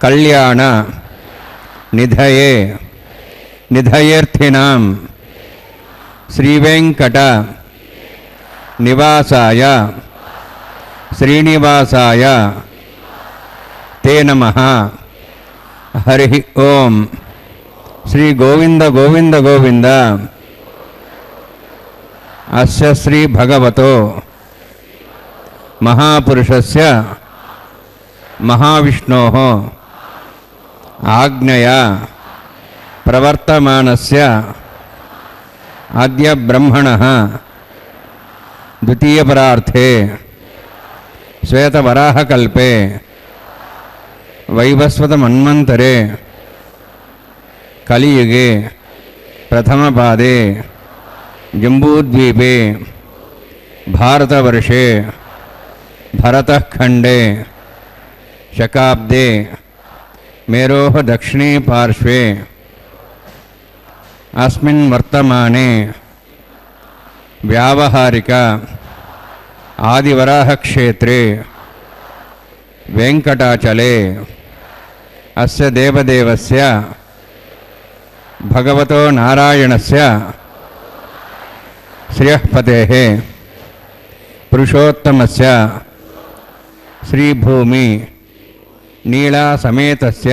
కళ్యాణ నిధయే నిధయేర్థినాం శ్రీవేంకట నివాసాయ శ్రీనివాసాయ తే నమః. హరి ఓం. శ్రీ గోవింద గోవింద గోవింద. అస్య శ్రీ భగవతో మహాపురుషస్య మహావిష్ణోః ఆజ్ఞయా ప్రవర్తమానస్య అద్య బ్రహ్మణః ద్వితీయపరార్థే శ్వేతవరాహకల్పే వైవస్వతమన్వంతరే కలియుగే ప్రథమపాదే జంబూద్వీపే భారతవర్షే భరతఖండే శకాబ్దే మేరోః దక్షిణే పార్శ్వే అస్మిన్ వర్తమానే వ్యావహారిక ఆదివరాహక్షేత్రే వెంకటాచలే అస్య దేవదేవస్య భగవతో నారాయణస్య శ్రియఃపతేః పురుషోత్తమస్య శ్రీభూమి నీళా సమేతస్య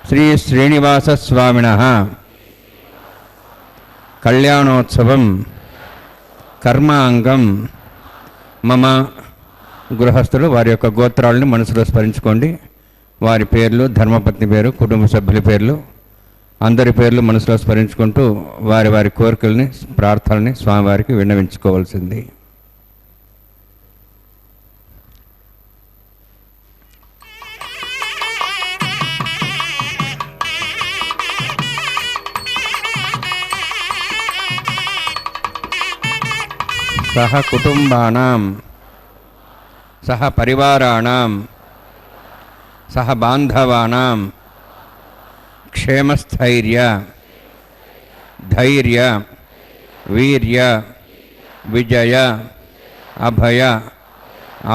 శ్రీ శ్రీనివాసస్వామినః కళ్యాణోత్సవం కర్మాంగం మమ. గృహస్థులు వారి యొక్క గోత్రాలను మనసులో స్మరించుకోండి. వారి పేర్లు, ధర్మపత్ని పేరు, కుటుంబ సభ్యుల పేర్లు, అందరి పేర్లు మనసులో స్మరించుకుంటూ వారి వారి కోరికల్ని, ప్రార్థనల్ని స్వామివారికి విన్నవించుకోవాల్సింది. సహ కుటుంబానాం సహ పరివారాణాం సహ బాంధవానాం క్షేమస్థైర్య ధైర్య వీర్య విజయ అభయ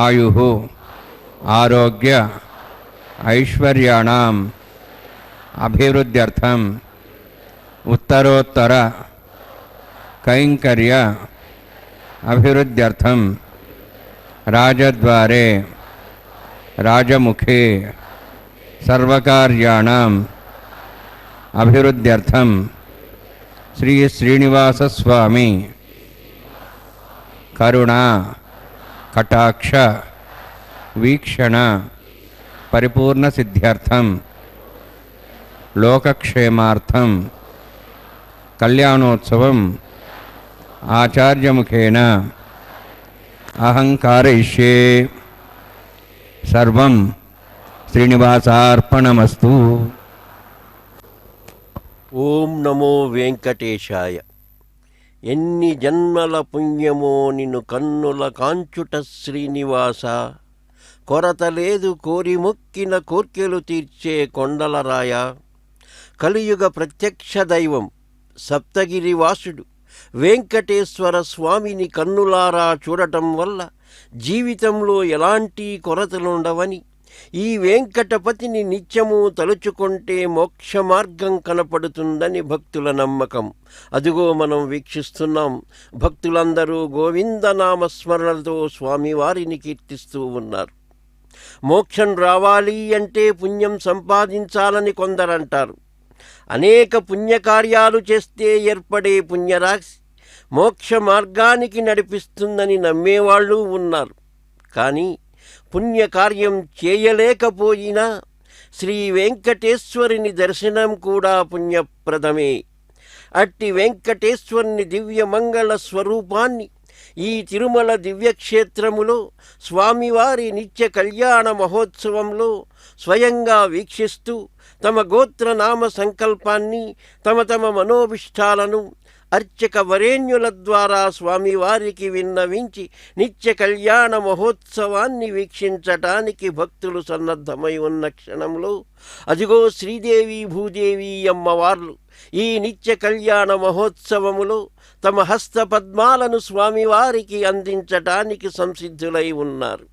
ఆయుః ఆరోగ్య ఐశ్వర్యాణం అభివృద్ధ్యర్థం ఉత్తరోత్తర కైంకర్య అభివృద్ధ్యర్థం రాజద్వారే రాజముఖే సర్వకార్యాణం అభివృద్ధ్యర్థం శ్రీ శ్రీనివాసస్వామి కరుణా కటాక్ష వీక్షణ పరిపూర్ణ సిద్ధ్యర్థం లోకక్షేమార్థం కళ్యాణోత్సవం ఆచార్యముఖేన అహం కారయిష్యే. సర్వం శ్రీనివాసార్పణమస్తు. ఓం నమో వెంకటేశాయ. ఎన్ని జన్మల పుణ్యమో నిన్ను కన్నుల కాంచుట శ్రీనివాస. కొరత లేదు కోరి మొక్కిన కోర్కెలు తీర్చే కొండలరాయ. కలియుగ ప్రత్యక్ష దైవం సప్తగిరివాసుడు వెంకటేశ్వర స్వామిని కన్నులారా చూడటం వల్ల జీవితంలో ఎలాంటి కొరతలుండవని, ఈ వెంకటపతిని నిత్యము తలుచుకుంటే మోక్ష మార్గం కనపడుతుందని భక్తుల నమ్మకం. అదిగో మనం వీక్షిస్తున్నాం. భక్తులందరూ గోవిందనామస్మరణలతో స్వామివారిని కీర్తిస్తూ ఉన్నారు. మోక్షం రావాలి అంటే పుణ్యం సంపాదించాలని కొందరంటారు. అనేక పుణ్యకార్యాలు చేస్తే ఏర్పడే పుణ్యరాశి మోక్ష మార్గానికి నడిపిస్తుందని నమ్మేవాళ్ళు ఉన్నారు. కానీ పుణ్యకార్యం చేయలేకపోయినా శ్రీ వెంకటేశ్వరుని దర్శనం కూడా పుణ్యప్రదమే. అట్టి వెంకటేశ్వరుని దివ్యమంగళ స్వరూపాన్ని ఈ తిరుమల దివ్యక్షేత్రములో స్వామివారి నిత్య కళ్యాణ మహోత్సవంలో స్వయంగా వీక్షిస్తూ తమ గోత్రనామ సంకల్పాన్ని, తమ తమ మనోభిష్టాలను అర్చక వరేణ్యుల ద్వారా స్వామివారికి విన్నవించి నిత్య కళ్యాణ మహోత్సవాన్ని వీక్షించటానికి భక్తులు సన్నద్ధమై ఉన్న క్షణంలో అదిగో శ్రీదేవి భూదేవి అమ్మవార్లు ఈ నిత్య కళ్యాణ మహోత్సవములో తమ హస్త పద్మాలను స్వామివారికి అందించటానికి సంసిద్ధులై ఉన్నారు.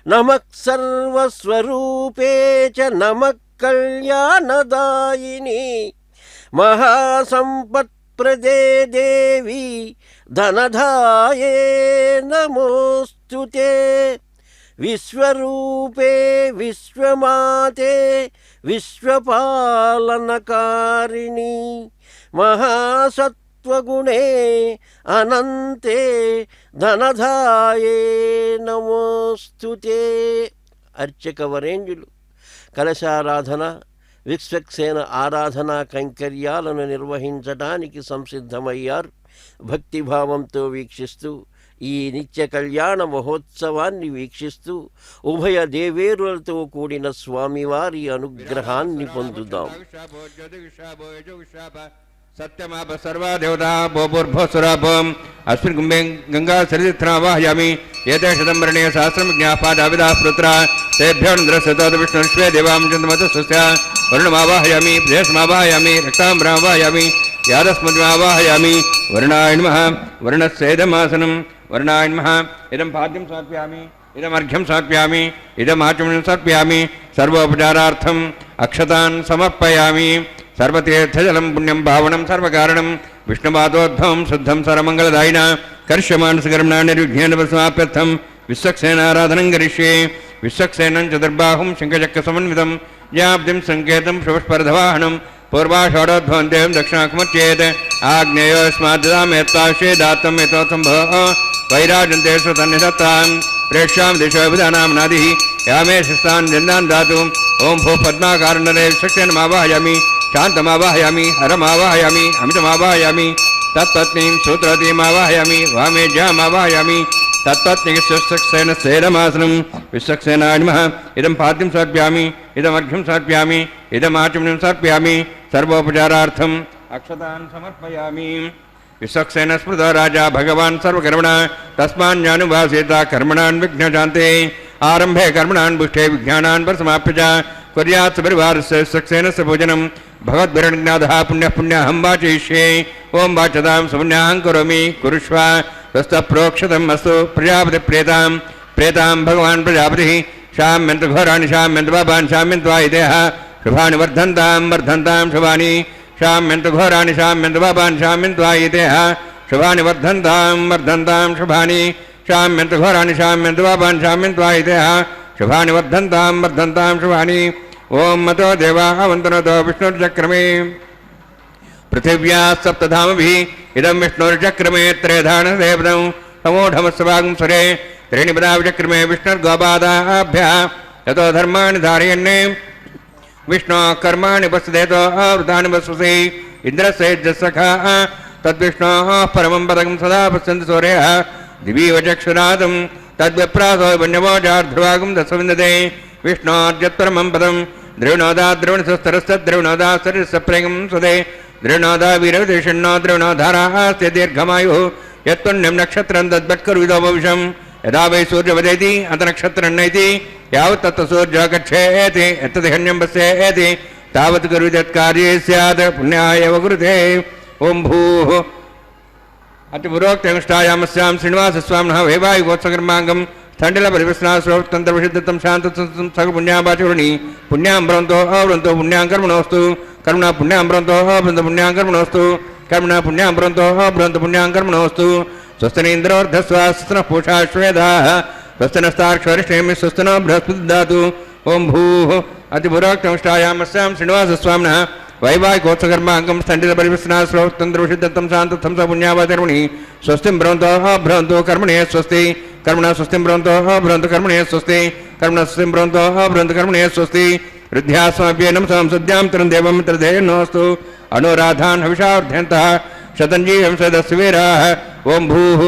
నమః సర్వస్వరూపే చ నమః కళ్యాణదాయిని మహాసంపత్ప్రదే దేవి ధనధాయే నమోస్తుతే విశ్వరూపే విశ్వమాతే విశ్వపాలనకారిణి మహాసత్వగుణే అనంతే ధనధాయే నమోస్తుతే. అర్చక వరేణ్యులు కలశారాధన విశ్వక్సేన ఆరాధనా కైంకర్యాలను నిర్వహించడానికి సంసిద్ధమయ్యారు. భక్తిభావంతో వీక్షిస్తూ ఈ నిత్య కళ్యాణ మహోత్సవాన్ని వీక్షిస్తూ ఉభయ దేవేరులతో కూడిన స్వామివారి అనుగ్రహాన్ని పొందుదాం. సత్యమాప సర్వా దేవతా భూర్భోస్వరాభం అస్మిన్ కుంభే గంగా సరిదిత్రావాహయామి ఏతే శతంబరణే సహస్రం జ్ఞాపాదావిదా పుత్ర తేభ్యోంద్రస్యతోద విష్ణు విశ్వే దేవాం చంద్రమత స్వస్య వరుణమావాహయామి ప్రదేశమావాహయామి రక్తాంబరావాహయామి యాదస్మద్మావాహయామి వరుణాయ నమః వరుణస్యేదమాసనం వరుణాయ నమః ఇదం పాద్యం సమర్పయామి ఇదమర్ఘ్యం సమర్పయామి ఇదమాచమనం సమర్పయామి సర్వోపచారార్థం అక్షతాన్ సమర్పయామి. సర్వతీర్థజలం పుణ్యం పావనం సర్వకారణం విష్ణుపాదోద్భవం శుద్ధం సర్వమంగళదాయిన కర్ష్యమానసకర్మణా నిర్విఘ్నేన విశ్వక్సేనారాధనం కరిష్యే. విశ్వక్సేనం చతుర్బాహుం శంఖచక్ర సమన్వితం యాబ్దిం సంకేతం శుభస్పర్ధవాహనం పూర్వాషాఢోద్భవం దేవం దక్షిణాకుమర్చేత్ ఆగ్నేయోస్మాద్దామేత్తాశే దాత్తం యథోత్సంభవ వైరాజంతే సుతన్నిధత్తాం ప్రేక్ష్యాం దిశోభిధానామ్నాది యామే శిస్తాన్ జన్నాన్ దాతు. ఓం భూ పద్మాకారణరే విశ్వక్సేనమావాహయామి శాంతమావాహయామి హరమావాహయామి అమితమావాహయామి తత్పత్నీం సూత్రవతీమావాహయామి వామేజ్యామావాహయామి తత్పత్నిసేన సేనమాసనం విశ్వక్సేనాయ నమః ఇదం పాద్యం సమర్పయామి ఇదమర్ఘ్యం సమర్పయామి ఇదమాచమనం సమర్పయామి సర్వోపచారార్థం అక్షతాన్ సమర్పయామి. విశ్వక్సేన స్మృతో రాజా భగవాన్ సర్వకర్మణ తస్మాన్యానువాసేత కర్మణాన్ విఘ్నశాంతే ఆరంభే కర్మణాన్ పుష్టే విజ్ఞానాన్ పరిసమాప్య చ కుర్యాత్ పరివారస్య విశ్వక్సేనస్య పూజనం భగవద్భిరణజ్ఞాతః పుణ్యః పుణ్యాహం వాచయిష్యే. ఓం వాచతాం సుపుణ్యాహం కరోమి కురుష్వ స్వస్థప్రోక్షతం అస్తు. ప్రజాపతి ప్రేతాం ప్రేతాం భగవాన్ ప్రజాపతి శామ్యంతు ఘోరాణి శామ్యంతు పాపాన్ శామ్యంత్వా ఇదేహ శుభాని వర్ధంతాం వర్ధంతాం శుభాని శామ్యంతు ఘోరాణి శామ్యంతు పాపాన్ శామ్యంత్వా ఇదేహ శుభాని వర్ధంతాం వర్ధంతాం శుభాని శామ్యంతు ఘోరాణి శామ్యంతు పాపాన్ శామ్యంత్వా ఇదేహ శుభాని వర్ధంతాం వర్ధంతాం శుభాని. ఓం మతో దేవాః వంతనతో విష్ణుర్చక్రమే పృథివ్యా సప్తధామభిః ఇదం విష్ణుర్చక్రమే త్రేధానదేవతం సమూఢమస్వాగం స్వరే త్రీణి పదా విచక్రమే విష్ణుర్గోపాదాభ్యः యతో ధర్మాణి ధారయన్నే విష్ణు కర్మాణి పశ్చేతో ఆవృతాని వస్వసి ఇంద్రస్యేజ్జసఖా తద్విష్ణో పరమం పదం సదా పశ్యంతి సూర్యः దివీవ చక్షురాదం తద్విప్రాసో వన్యవోజార్ధ్రువాగం దశవిందతే విష్ణోర్జత్పరమం పదం ద్రవిణోదా ద్రవిణసస్తరస్తద్రవిణోదా సరిస్సప్రేగం సుదే ద్రవిణోదా వీరవిదేషణ్ణో ద్రవిణోధారాస్య దీర్ఘమాయుః యత్పుణ్యం నక్షత్రం తద్భట్కరువిదో భవిషం యదా వై సూర్యవదేతి అత నక్షత్రం నైతి యావత్ తత్ర సూర్యో గచ్ఛేతి యత్తదిహన్యం పశ్యేతి తావత్ కరువిదత్కార్యే స్యాత్ పుణ్యాయ వకురుతే. ఓం భూః అతి పురోక్తమిష్టాయామస్యాం శ్రీనివాసస్వామినః వైవాహికోత్సకర్మాంగం స్థండిల పరివిశ్నాశ్రోత్తంత్ర విశుద్ధతం శాంతం సగ పుణ్యాపాచరుణి పుణ్యాంబరంతో అవరంతో పుణ్యాంకర్మణోస్తు కర్మణ పుణ్యాంబరంతో అవృంత పుణ్యాంకర్మణోస్తు కర్మణ పుణ్యాంబరంతో అవృంత పుణ్యాంకర్మణోస్తు. స్వస్తినింద్రోర్ధస్వాస్న పూషా శ్వేదాః స్వస్తినస్తాక్షరిష్ఠేమి స్వస్తినో బృహస్పతి దాతు. ఓం భూః అతి పురోక్తమిష్టాయామస్యాం శ్రీనివాసస్వామినః వైవాహికోత్సకర్మాంగం స్థండిత పరివిశ్నాశ్రోత్తంత్ర విశుద్ధతం శాంతం సగ పుణ్యాపాచరుణి స్వస్తిం భ్రవంతో భ్రవంతో కర్మణే స్వస్తి కర్మణ స్వస్తిం భ్రవంతో భ్రవంత కర్మణే స్వస్తి కర్మణ స్వస్తిం భ్రవంతో భ్రవంత కర్మణే స్వస్తి. వృద్ధ్యాస్మాభ్యేనం సంసద్యాం తరం దేవం మిత్రదేయన్నోస్తు అనురాధాన్ హవిషావర్ధయంతః శతంజీవం సదస్వీరాः. ఓం భూః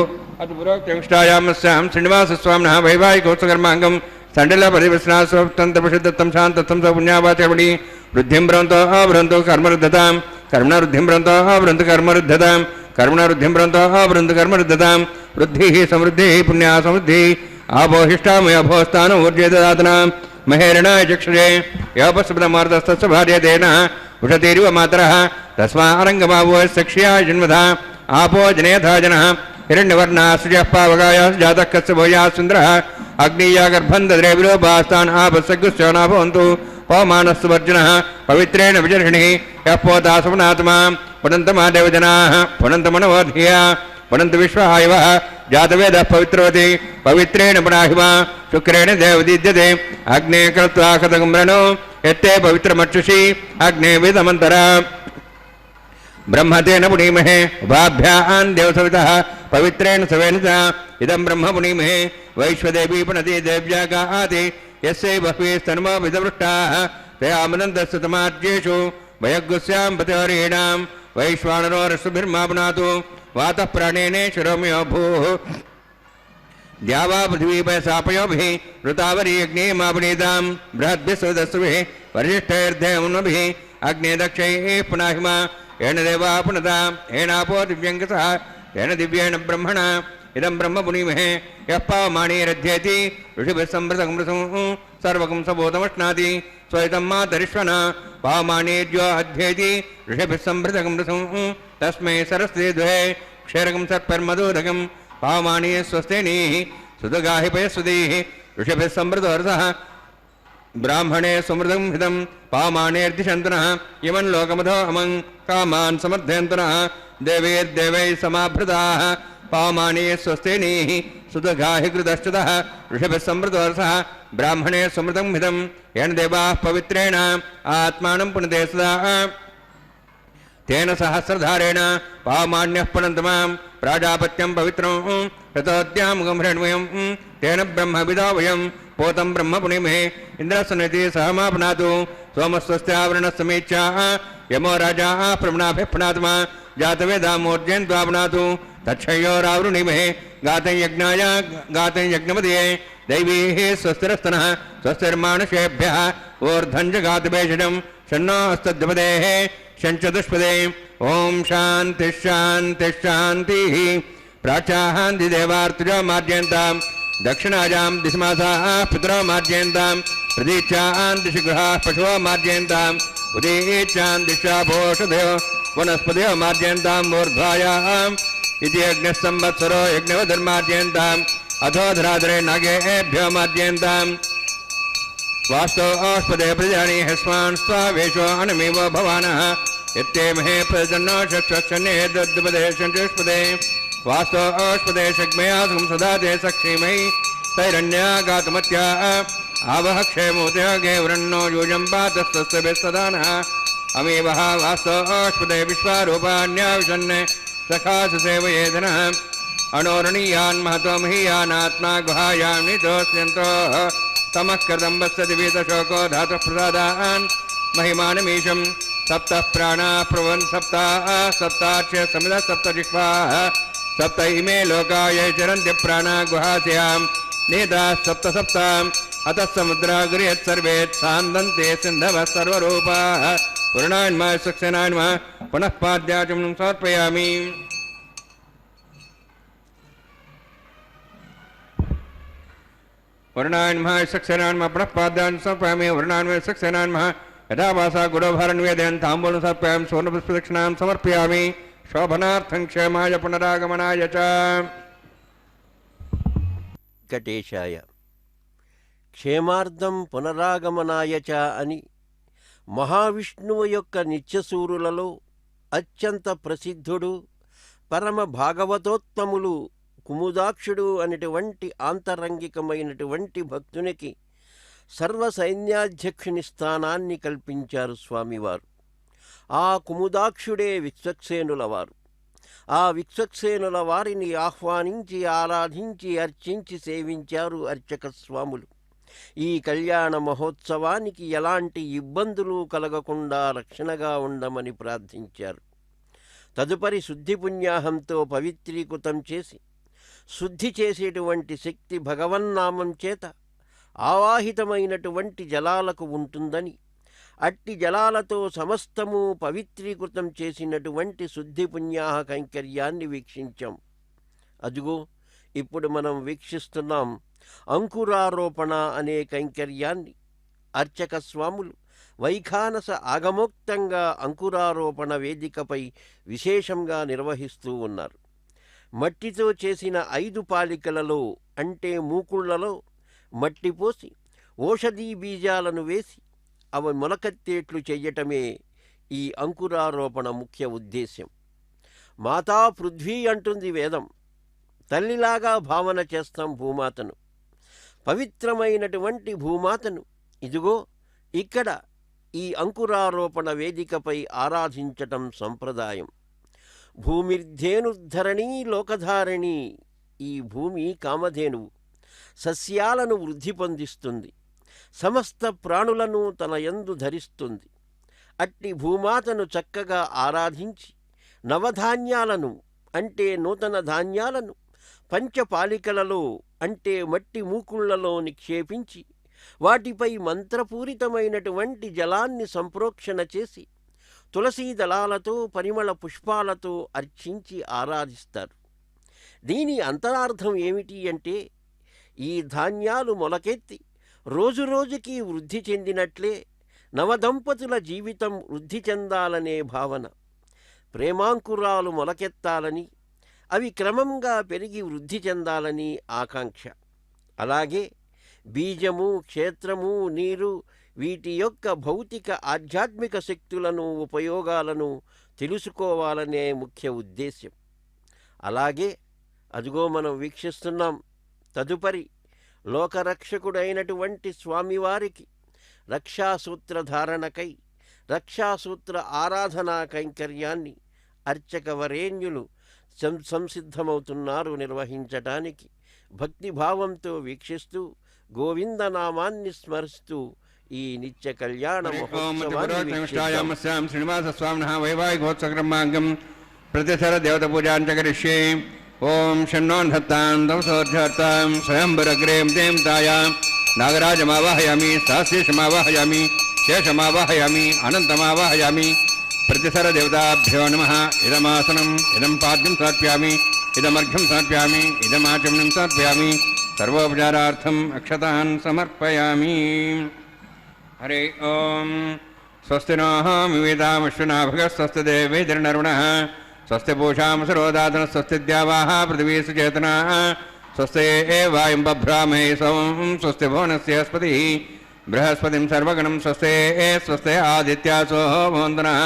అతి పురోక్తమిష్టాయామస్యాం శ్రీనివాసస్వామినః వైవాహికోత్సకర్మాంగం స్థండిల పరివిశ్నాశ్రోత్తంత్ర విశుద్ధతం శాంతం సగ పుణ్యాపాచరుణి వృద్ధిం భ్రవంతో భ్రవంతో కర్మరుద్ధతాం కర్మణ వృద్ధిం భ్రవంతో భ్రవంత కర్మరుద్ధతాం కర్మణ వృద్ధిం భ్రవంతో భ్రవంత కర్మరుద్ధతాం. వృద్ధిః సమృద్ధిః పుణ్యా సమృద్ధిः ఆపోహిష్టామయోభోస్థానం ఊర్జేదాతనాం మహేరణాయ చక్షుషే యోపస్పదమార్దస్తస్య భార్యతేన ఉషతీరివ మాతరः తస్మారంగమావో సక్ష్యాయ జన్మధా ఆపో జనేథా జనः హిరణ్యవర్ణः సృజः పావకాయ జాతः కస్య భూయాः సుందరः అగ్నియాగర్భం దద్రే విలోపాస్తాన్ ఆపస్సగ్గుశ్చోనా భవంతు పవమానస్సు వర్జునః పవిత్రేణ విజర్షిణి యః పోతా సుమనాత్మా పునంతమా దేవజనాః పునంతమనవోధియా పునంతు విశ్వహాయవః జాతవేదః పవిత్రవతి పవిత్రేణ పునాహిమ శుక్రేణ దేవదీద్యతే అగ్నే కృత్వా కథగమ్రణో యత్తే పవిత్రమక్షుషి అగ్నే విదమంతర బ్రహ్మతేన పుణీమహే ఉభాభ్యాం దేవసవితః పవిత్రేణ సవేన చ ఇదం బ్రహ్మ పుణీమహే వైశ్వదేవీ పునతి దేవ్యాగాతి యస్యై బహ్వీస్తన్మో విదవృష్టాః తయామనంతస్సు తమాజ్యేషు వయగ్గుస్యాం పతిహరీణాం వైశ్వానరో రస్సుభిర్మా పునాతు వాతః ప్రాణేనే శిరోమయో భూః ద్యావా పృథివీపై సాపయోభిः ఋతావరీ అగ్నే మా పునీతాం బృహద్భిः సుదస్సుభిः వరిష్ఠైర్ధేమునభిः అగ్నే దక్షైः పునాహిమ ఏణ దేవా పునతా ఏనాపో దివ్యంకసः తేన దివ్యేణ బ్రహ్మణ ఇదం బ్రహ్మ పునీమహే యః పావమానీరధ్యేతి ఋషిభిः సంవృతం మృతం సర్వకం సభూతమశ్నాతి స్వైతం మాతరిష్వన పావమానీర్జో అధ్యేతి ఋషిభిः సంవృతం మృతం తస్మై సరస్వతి ద్వే క్షేరకం సత్పర్మదోదకం పావమానీ స్వస్తేనీః సుతగాహి పయస్వదీః ఋషిభిः సంవృతోర్ధః బ్రాహ్మణే సమృతం హితం పావమానేర్దిశంతనః ఇమన్ లోకమధో అమం కామాన్ సమర్థయంతనః దేవైర్దేవైः సమాభృతాః పావమానే స్వస్తేనీః సుతగాహి కృతశ్చుతః ఋషభిः సంవృతోర్ధః బ్రాహ్మణే సమృతం హితం ఏన దేవాః పవిత్రేణ ఆత్మానం పునతే సదా తేన సహస్రధారేణ పావమాన్యః పునంతమాం ప్రాజాపత్యం పవిత్రం తతోద్యాముగం హృణ్మయం తేన బ్రహ్మ విదావయం పోతం బ్రహ్మ పుణిమహే ఇంద్రస్సన్నతి సహమా పునాతు సోమస్వస్త్యావరణ సమీక్షా యమో రాజా ప్రమణాభిః పునాత్మా జాతవేదామూర్జయంత్వా పునాతు తక్షయోరావృణీమహే గాతం యజ్ఞాయ గాతం యజ్ఞమదయే దైవీః స్వస్తిరస్తనః స్వస్తిర్మానుషేభ్యः ఊర్ధ్వం జగాతభేషజం షన్నో అస్తద్విపదేః షంచతుష్పదే ఓం శాంతి శాంతి శాంతి ప్రాచాహాంతి దేవార్తుజో మార్జయంతాం దక్షిణాయాం దిశమాసాః పితరో మార్జయంతాం ప్రదీక్షాం దిశి గృహాః పశవో మార్జయంతాం ఉదీచ్ఛాం దిశాభోషధయో వనస్పతయో మార్జయంతాం ఊర్ధ్వాయాం ఇది యజ్ఞ సంవత్సరో యజ్ఞవధర్మార్జయంతాం అధోధరాధరే నాగేభ్యో మార్జయంతాం వాస్తోష్పదే ప్రజాని హస్మాన్ స్వావేశో అనమేవ భవానః యత్తే మహే ప్రజన్నో షక్షన్నే దద్దుపదే షంచుష్పదే వాస్తోష్పదే షగ్మయాసుం సదాతే సక్షేమై తైరణ్యాగాతమత్యా ఆవహ క్షేమోత్యాగే వృన్నో యూజం పాతస్తస్తభిస్తదానః అమేవః వాస్తోష్పదే విశ్వారూపాణ్యావిశన్నే సఖాస సేవయేదనః అణోరణీయాన్ మహతో మహీయానాత్మా గుహాయాం నితోస్యంతో తమః కృతం వస్సతి వీతశోకో ధాతుః ప్రసాదాన్ మహిమానమీశం సప్త ప్రాణా ప్రవన్ సప్తాక్ష సమిద సప్త జిహ్వాః సప్త ఇమే లోకాయ చరంతి ప్రాణా గుహాస్యాం నేదా సప్త సప్త అతః సముద్రాగురియత్ సర్వేత్ సాందంతే సింధవః సర్వరూపాః పూర్ణాన్మా సక్సేనాన్మా పునః పాద్యాచం సమర్పయామి. वर्णान्मः सक्सेनान्मः पुनः पाद्यान् समर्पयामि. वर्णान्मः सक्सेनान्मः यथा वासा गुडोभारन्वेदयन् ताम्बूलं समर्पयामि. स्वर्णपुष्पदक्षिणां समर्पयामि. शोभनार्थं क्षेमाय पुनरागमनाय च. వెంకటేశాయ క్షేమార్థం పునరాగమనాయ చ అని మహావిష్ణువు యొక్క నిత్యసూరులలో అత్యంత ప్రసిద్ధుడు పరమ భాగవతోత్తములు కుముదాక్షుడు అనేటువంటి ఆంతరంగికమైనటువంటి భక్తునికి సర్వసైన్యాధ్యక్షుని స్థానాన్ని కల్పించారు స్వామివారు. ఆ కుముదాక్షుడే విశ్వక్సేనుల వారు. ఆ విశ్వక్సేనుల వారిని ఆహ్వానించి ఆరాధించి అర్చించి సేవించారు అర్చక స్వాములు. ఈ కళ్యాణ మహోత్సవానికి ఎలాంటి ఇబ్బందులు కలగకుండా రక్షణగా ఉండమని ప్రార్థించారు. తదుపరి శుద్ధి పుణ్యాహంతో పవిత్రీకృతం చేసి శుద్ధి చేసేటువంటి శక్తి భగవన్నామం చేత ఆవాహితమైనటువంటి జలాలకు ఉంటుందని, అట్టి జలాలతో సమస్తము పవిత్రీకృతం చేసినటువంటి శుద్ధి పుణ్యాహ కైంకర్యాన్ని వీక్షించాం. అదిగో ఇప్పుడు మనం వీక్షిస్తున్నాం అంకురారోపణ అనే కైంకర్యాన్ని. అర్చక స్వాములు వైఖానస ఆగమోక్తంగా అంకురారోపణ వేదికపై విశేషంగా నిర్వహిస్తూ ఉన్నారు. మట్టితో చేసిన 5 పాలికలలో అంటే మూకుళ్లలో మట్టి పోసి ఓషధీ బీజాలను వేసి అవి మొలకెత్తేట్లు చెయ్యటమే ఈ అంకురారోపణ ముఖ్య ఉద్దేశ్యం. మాతా పృథ్వీ అంటుంది వేదం. తల్లిలాగా భావన చేస్తాం భూమాతను. పవిత్రమైనటువంటి భూమాతను ఇదిగో ఇక్కడ ఈ అంకురారోపణ వేదికపై ఆరాధించటం సంప్రదాయం. భూమిర్ధేనుర్ధరణీ లోకధారిణి. ఈ భూమి కామధేనువు, సస్యాలను వృద్ధి పొందిస్తుంది, సమస్త ప్రాణులను తన యందు ధరిస్తుంది. అట్టి భూమాతను చక్కగా ఆరాధించి నవధాన్యాలను అంటే నూతన ధాన్యాలను పంచపాలికలలో అంటే మట్టి మూకుళ్లలో నిక్షేపించి వాటిపై మంత్రపూరితమైనటువంటి జలాన్ని సంప్రోక్షణ చేసి తులసీ దళాలతో పరిమళ పుష్పాలతో అర్చించి ఆరాధిస్తారు. దీని అంతరార్థం ఏమిటి అంటే ఈ ధాన్యాలు మొలకెత్తి రోజురోజుకి వృద్ధి చెందినట్లే నవదంపతుల జీవితం వృద్ధి చెందాలనే భావన. ప్రేమాంకురాలు మొలకెత్తాలని, అవి క్రమంగా పెరిగి వృద్ధి చెందాలని ఆకాంక్ష. అలాగే బీజము, క్షేత్రము, నీరు వీటి యొక్క భౌతిక ఆధ్యాత్మిక శక్తులను ఉపయోగాలను తెలుసుకోవాలనే ముఖ్య ఉద్దేశ్యం. అలాగే అదిగో మనం వీక్షిస్తున్నాం. తదుపరి లోకరక్షకుడైనటువంటి స్వామివారికి రక్షాసూత్రధారణకై రక్షాసూత్ర ఆరాధనా కైంకర్యాన్ని అర్చకవరేణ్యులు సంసిద్ధమవుతున్నారు నిర్వహించటానికి. భక్తిభావంతో వీక్షిస్తూ గోవిందనామాన్ని స్మరిస్తూ ఈ నిత్య కళ్యాణ శ్రీనివాసస్వామినः ప్రతిసర దేవత పూజాంచ కరిష్యే. ఓం షణ్ణోన్హత్తాం దవసోర్ధర్తాం స్వయంవరగ్రేం దేవతాయాం నాగరాజమావాహయామి, సహస్రేషమావాహయామి, శేషమావాహయామి, అనంతమావాహయామి. ప్రతిసర దేవతాభ్యో నమః. ఇదమాసనం, ఇదం పాద్యం సమర్ప్యామి, ఇదమర్ఘ్యం సమర్ప్యామి, ఇదమాచమనం సమర్ప్యామి. సర్వోపచారార్థం అక్షతాన్ సమర్పయామి. హరి ఓం. స్వస్తి నోః వివేదామశ్వనాభగ స్వస్తి దేవైర్నరుణః స్వస్తి పూషామసరోదాతన స్వస్తి ద్యావాః పృథివీ సుచేతనాః స్వస్తి వాయుం బభ్రామహే సోమం స్వస్తి భువనస్యస్పతిః బృహస్పతిం సర్వగణం స్వస్తి స్వస్తి ఆదిత్యాసో మోందనః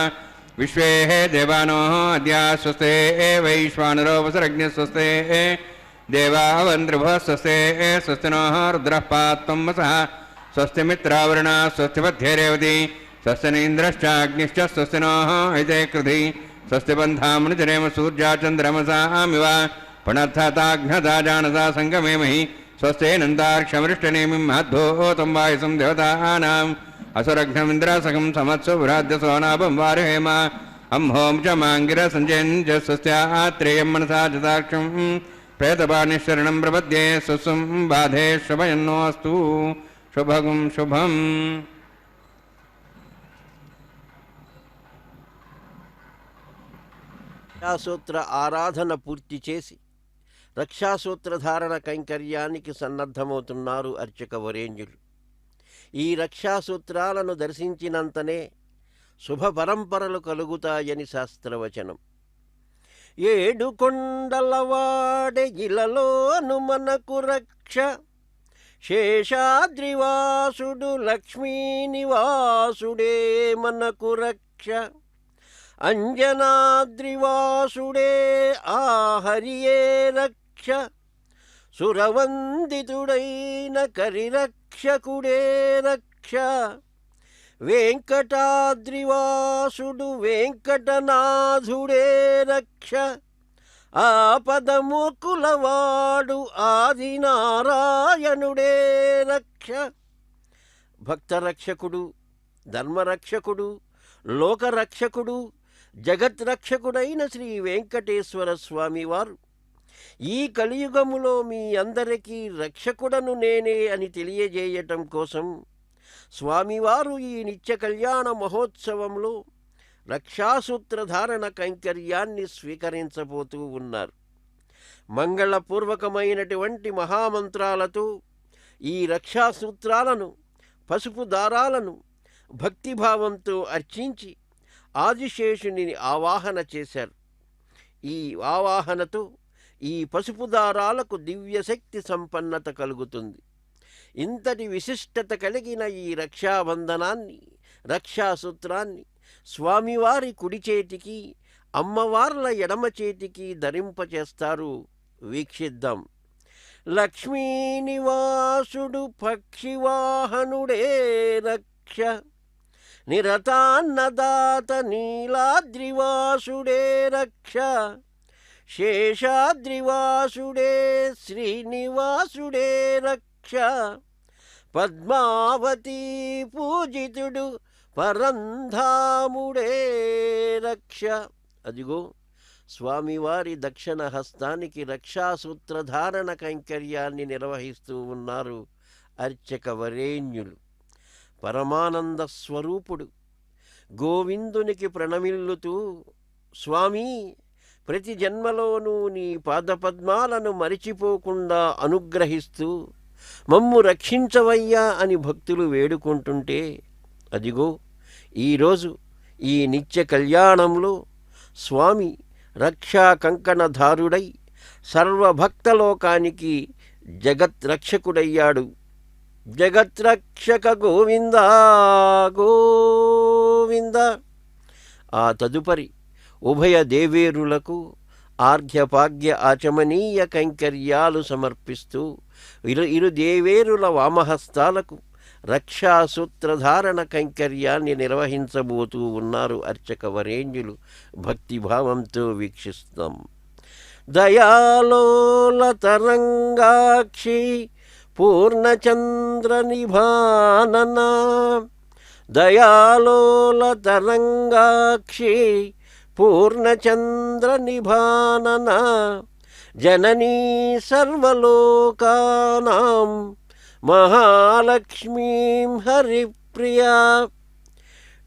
విశ్వే దేవానో అద్య స్వస్తి వైశ్వానరో వసరజ్ఞ స్వస్తి దేవావంద్రుభః స్వస్తి స్వస్తి నోః రుద్రః పాత్వం వసః స్వస్తి మిత్రావరుణ స్వస్తి పథ్యేరేవతి స్వస్తి నీంద్రశ్చాగ్నిశ్చ స్వస్తి నోః ఇతే కృధి స్వస్తి బంధామనుచరేమ సూర్యాచంద్రమసామివ పునర్థతాఘ్నతా జానతా సంగమేమహి స్వస్తి నందార్క్షమృష్టనేమిం మహద్భూతం వాయుసం దేవతానాం అసురఘ్నమింద్రాసకం సమత్సు భ్రాద్యసోనాభం వారహేమ అంహోం చ మాంగిర సంజయన్ చ స్వస్త్యాత్రేయం మనసా చతాక్షం ప్రేతపాణిశరణం ప్రపద్యే స్వస్వం బాధే శుభయన్నోస్తు. శుభగం శుభం. రక్షాసూత్ర ఆరాధన పూర్తి చేసి రక్షాసూత్రధారణ కైంకర్యానికి సన్నద్ధమవుతున్నారు అర్చక వరేణ్యులు. ఈ రక్షాసూత్రాలను దర్శించినంతనే శుభ పరంపరలు కలుగుతాయని శాస్త్రవచనం. ఏడు కొండలవాడే ఇలలోను మనకు రక్ష, శేషాద్రివాసుడు లక్ష్మీనివాసుడే మనకు రక్ష, అంజనాద్రివాసుడే ఆహరియే రక్ష, సురవందితుడైన కరిరక్షకుడే రక్ష, వెంకటాద్రివాసుడు వెంకటనాథుడే రక్ష, ఆపదముకులవాడు ఆదినారాయణుడే రక్ష. భక్తరక్షకుడు, ధర్మరక్షకుడు, లోకరక్షకుడు, జగద్రక్షకుడైన శ్రీ వెంకటేశ్వర స్వామివారు ఈ కలియుగములో మీ అందరికీ రక్షకుడను నేనే అని తెలియజేయటం కోసం స్వామివారు ఈ నిత్య కళ్యాణ మహోత్సవంలో రక్షాసూత్రధారణ కైంకర్యాన్ని స్వీకరించబోతూ ఉన్నారు. మంగళపూర్వకమైనటువంటి మహామంత్రాలతో ఈ రక్షాసూత్రాలను, పసుపు దారాలను భక్తిభావంతో అర్చించి ఆదిశేషుని ఆవాహన చేశారు. ఈ ఆవాహనతో ఈ పసుపు దారాలకు దివ్యశక్తి సంపన్నత కలుగుతుంది. ఇంతటి విశిష్టత కలిగిన ఈ రక్షాబంధనాన్ని, రక్షాసూత్రాన్ని స్వామివారి కుడి చేతికి, అమ్మవార్ల ఎడమ చేతికి ధరింపచేస్తారు. వీక్షిద్దాం. లక్ష్మీనివాసుడు పక్షివాహనుడే రక్ష, నిరతాన్నదాత నీలాద్రివాసుడే రక్ష, శేషాద్రివాసుడే శ్రీనివాసుడే రక్ష, పద్మావతీ పూజితుడు పరంధాముడే రక్ష. అదిగో స్వామివారి దక్షిణ హస్తానికి రక్షాసూత్రధారణ కైంకర్యాన్ని నిర్వహిస్తూ ఉన్నారు అర్చక వరేణ్యులు. పరమానంద స్వరూపుడు గోవిందునికి ప్రణమిల్లుతూ, స్వామి, ప్రతి జన్మలోనూ నీ పాదపద్మాలను మరిచిపోకుండా అనుగ్రహిస్తూ మమ్ము రక్షించవయ్యా అని భక్తులు వేడుకుంటుంటే, అదిగో ఈరోజు ఈ నిత్య కళ్యాణంలో స్వామి రక్షా కంకణధారుడై సర్వభక్తలోకానికి జగద్రక్షకుడయ్యాడు. జగద్రక్షక గోవింద గోవింద. ఆ తదుపరి ఉభయ దేవేరులకు ఆర్ఘ్యపాగ్య ఆచమనీయ కైంకర్యాలు సమర్పిస్తూ ఇరు దేవేరుల వామహస్తాలకు రక్షాసూత్రధారణ కైంకర్యాన్ని నిర్వహించబోతూ ఉన్నారు అర్చక వరేణ్యులు. భక్తిభావంతో వీక్షిస్తాం. దయాలోల తరంగాక్షి పూర్ణచంద్ర నిభానన, దయాలోల తరంగాక్షి పూర్ణచంద్ర నిభానన, జననీ సర్వలోకానాం మహాలక్ష్మీం హరిప్రియా.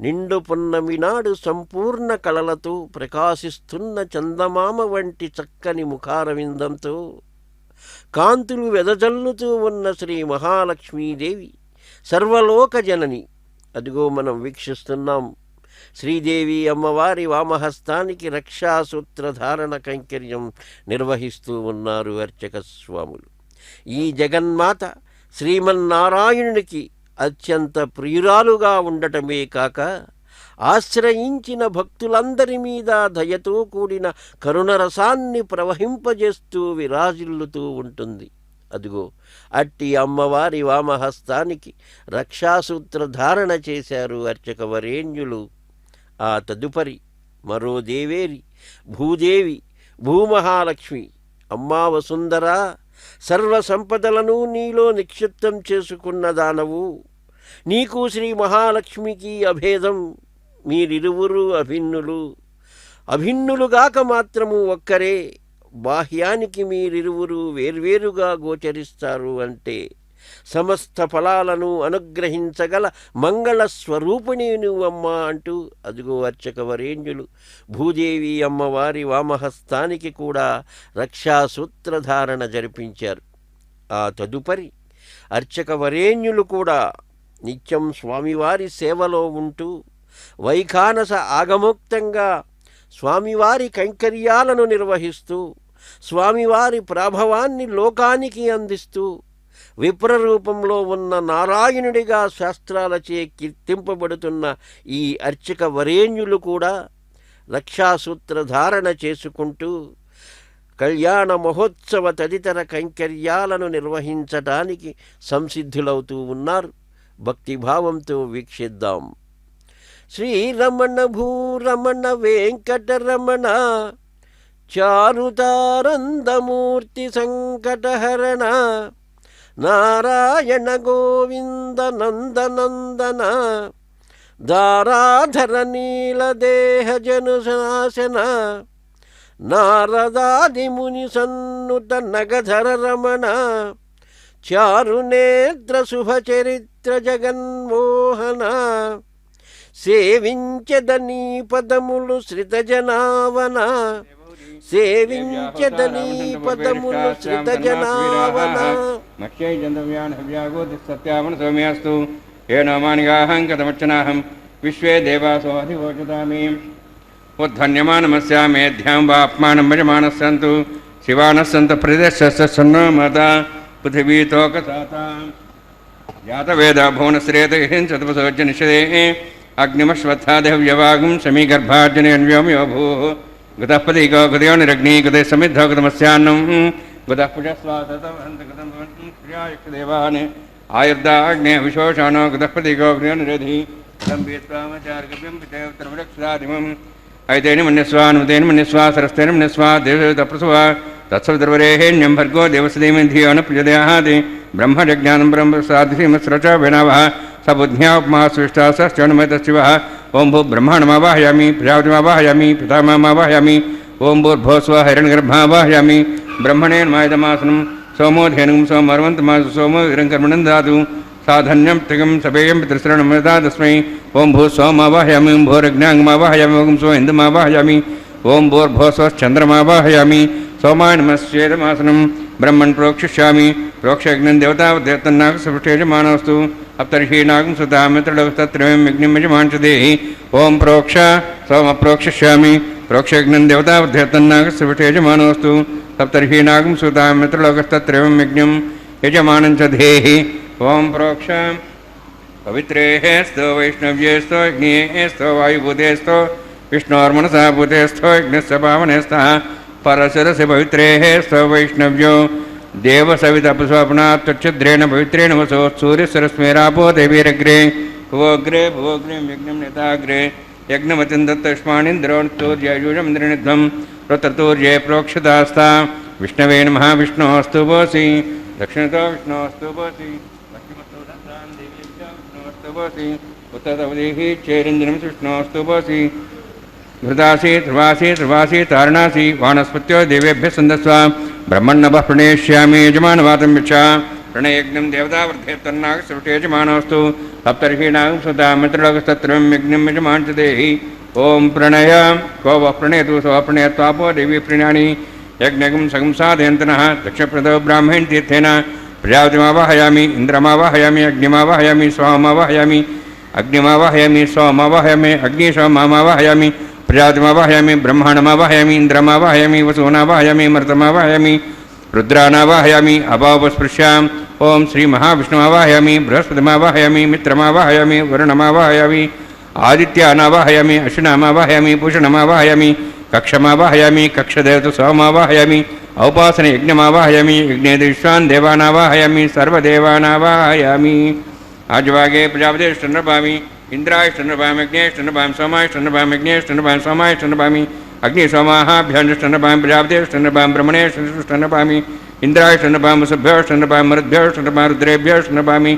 నిండు పున్నమి నాడు సంపూర్ణ కళలతో ప్రకాశిస్తున్న చందమామ వంటి చక్కని ముఖారవిందంతో కాంతులు వెదజల్లుతూ ఉన్న శ్రీ మహాలక్ష్మీదేవి సర్వలోక జనని. అదిగో మనం వీక్షిస్తున్నాం. శ్రీదేవి అమ్మవారి వామహస్తానికి రక్షాసూత్రధారణ కైంకర్యం నిర్వహిస్తూ ఉన్నారు అర్చక స్వాములు. ఈ జగన్మాత శ్రీమన్నారాయణునికి అత్యంత ప్రియురాలుగా ఉండటమే కాక ఆశ్రయించిన భక్తులందరి మీద దయతో కూడిన కరుణరసాన్ని ప్రవహింపజేస్తూ విరాజిల్లుతూ ఉంటుంది. అదిగో అట్టి అమ్మవారి వామహస్తానికి రక్షాసూత్రధారణ చేశారు అర్చక వరేణ్యులు. ఆ తదుపరి మరో దేవేరి భూదేవి, భూమహాలక్ష్మి. అమ్మా వసుంధర, సర్వ సంపదలను నీలో నిక్షిప్తం చేసుకున్న దానవు. నీకు శ్రీ మహాలక్ష్మికి అభేదం. మీరిరువురు అభిన్నులు. అభిన్నులుగాక మాత్రము ఒక్కరే. బాహ్యానికి మీరిరువురు వేర్వేరుగా గోచరిస్తారు అంటే సమస్త ఫలాలను అనుగ్రహించగల మంగళ స్వరూపిణి నువ్వమ్మా అంటూ అదిగో అర్చక వరేణ్యులు భూదేవి అమ్మవారి వామహస్తానికి కూడా రక్షాసూత్రధారణ జరిపించారు. ఆ తదుపరి అర్చక వరేణ్యులు కూడా నిత్యం స్వామివారి సేవలో ఉంటూ వైఖానస ఆగమోక్తంగా స్వామివారి కైంకర్యాలను నిర్వహిస్తూ స్వామివారి ప్రాభవాన్ని లోకానికి అందిస్తూ విప్రరూపంలో ఉన్న నారాయణుడిగా శాస్త్రాలచే కీర్తింపబడుతున్న ఈ అర్చక వరేణ్యులు కూడా రక్షాసూత్రధారణ చేసుకుంటూ కళ్యాణ మహోత్సవ తదితర కైంకర్యాలను నిర్వహించటానికి సంసిద్ధులవుతూ ఉన్నారు. భక్తిభావంతో వీక్షిద్దాం. శ్రీరమణ భూరమణ వెంకటరమణ చారుతారందమూర్తి సంకటహరణ నారాయణ గోవింద నందనందన దారాధర నీలదేహ జనుశాసన నారదాది ముని సన్నుత నగధర రమణ చారునేత్ర శుభచరిత్ర జగన్మోహన సేవించదని పదములు శ్రితజనావన సేవించదని పదములు శ్రితజనావన సత్యావన సౌమ్యాస్తు ఏనమానిగాహం కథమర్చనాహం విశ్వే దేవాసో అధివోచతామి ఉద్ధన్యమానమస్యా మేధ్యాం వాప్మానం భజమానస్సంతు శివానస్సంత ప్రదేశస్య సన్నో మాతా పృథివీతోకసాతా जातवेद भुवनश्रेतहिं चतुपसोज्जनिषदे अग्निमश्वत्थादेव्यवागुं समीगर्भार्जनेऽन्व्योम्यो भूः गतः पदीको गतयो निरग्नि गते समिद्धो गतमस्यान्नं गतः पुजस्वासतवन्तगतं प्रियायुक्तदेवान् आयुर्दाग्ने विशोषाणो गतः पदीको गतयो निरधि गम्भीरत्वामचार्गव्यं पितेवत्रमरक्षदादिमम् ऐतेन मन्यस्वानुतेन मन्यस्वा सरस्तेन मन्यस्वा देवतप्रसुवा तत्सवितर्वरेण्यं भर्गो देवसदेव धियो न प्रचोदयात् ब्रह्मज्ञानं ब्रह्मसाधिमस्रच वेनावः स बुद्ध्या उपमा सृष्टा सश्चनुमतशिवः ओं भू ब्रह्माण्डमावाहयामि प्रजापतिमावाहयामि पितामहमावाहयामि ओं भूर्भुवस्वः हिरण्यगर्भावाहयामि ब्रह्मणे नमायदमासनं सोमोधेनुं सोमर्वन्तमासु सोमो हिरण्यकर्मणं दातु साधन्यं तिगं सपेयं पितृश्रणमदा तस्मै ओं भू सोमावाहयामि ओं भूरज्ञाङ्गमावाहयामि ओं सो इन्दुमावाहयामि ओं भूर्भुवस्वश्चन्द्रमावाहयामि सोमाय नमस्येदमासनं ब्रह्मन् प्रोक्षिष्यामि प्रोक्षयज्ञं देवतावद्यतन्नागसुष्टेजमानोऽस्तु अप्तर्हि नागं सुतामित्रलोकस्तत्रयं यज्ञं यजमांसदेहि ओं प्रोक्ष सोमप्रोक्षिष्यामि प्रोक्षयज्ञं देवतावद्यतन्नागसुष्टेजमानोऽस्तु सप्तर्हि नागं सुतामित्रलोकस्तत्रयं यज्ञं यजमानं च देहि ओं प्रोक्ष पवित्रेः स्तो वैष्णव्येस्तो अग्नेस्तो वायुभूतेस्तो विष्णोर्मनसा भूतेस्तो यज्ञस्य पावनेस्तः परशरस्य पवित्रेः स्तो वैष्णव्यो देवसवितपस्वप्नात् त्वच्छिद्रेण पवित्रेण वसो सूर्यसरस्मेरापो देवीरग्रे भुवोग्रे भुवोग्रे यज्ञं नेताग्रे यज्ञमतिं दत्तष्मानिन्द्रोणस्तूर्ययुजमिन्द्रनिध्वं रुततूर्ये प्रोक्षितास्ता विष्णवे नमः विष्णोऽस्तु भोसि दक्षिणतो विष्णोऽस्तु भोसि पश्चिमतो दत्तां देवीभ्यो विष्णोऽस्तु भोसि उत्तरतवदेः चेरिन्द्रं विष्णोऽस्तु भोसि घृतासी ध्रुवासी ध्रुवासी तारणासी वानस्पत्यो देवेभ्यः सन्दस्व ब्रह्मण्णवः प्रणेष्यामि यजमानवातं यच्छा प्रणयज्ञं देवतावर्धेत्तन्नागसृष्टेजमानोऽस्तु सप्तर्षीणां सुता मित्रलोकस्तत्रं यज्ञं यजमान् च देहि ॐ प्रणय को वः प्रणयतु स प्रणयत्वापो देवी प्रीणानि यज्ञं सगं साधयन्तनः दक्षप्रदो ब्राह्मण तीर्थेन प्रजापतिमावाहयामि इन्द्रमावाहयामि अग्निमावाहयामि सोममावाहयामि अग्निमावाहयामि सोममावाहयामि अग्निसोममावाहयामि प्रजापतिमावाहयामि ब्रह्माण्डमावाहयामि इन्द्रमावाहयामि वसूनावाहयामि मरुतमावाहयामि रुद्रानावाहयामि अभावस्पृश्याम् ओं श्रीमहाविष्णुमावाहयामि बृहस्पतिमावाहयामि मित्रमावाहयामि वरुणमावाहयामि आदित्यानावाहयामि अश्विनामावाहयामि पूषणमावाहयामि कक्षमावाहयामि कक्षदेवतु सोमावाहयामि औपासने यज्ञमावाहयामि यज्ञे विश्वान् देवानावाहयामि सर्वदेवानावाहयामि आजवागे प्रजापतिष्ठन्नभामि इंद्रायष्टन्नभामि अग्नेष्टन्नभामि सोमायष्टन्नभामि अग्नेष्टन्नभामि सोमायष्टन्नभामि अग्निसोमाहाभ्यष्टन्नभामि प्रजापतिष्ठन्नभामि ब्रह्मणेष्टन्नभामि इंद्रायष्टन्नभामि वसुभ्योष्टन्नभामि मरुद्भ्योष्टन्नभामि रुद्रेभ्योष्टन्नभामि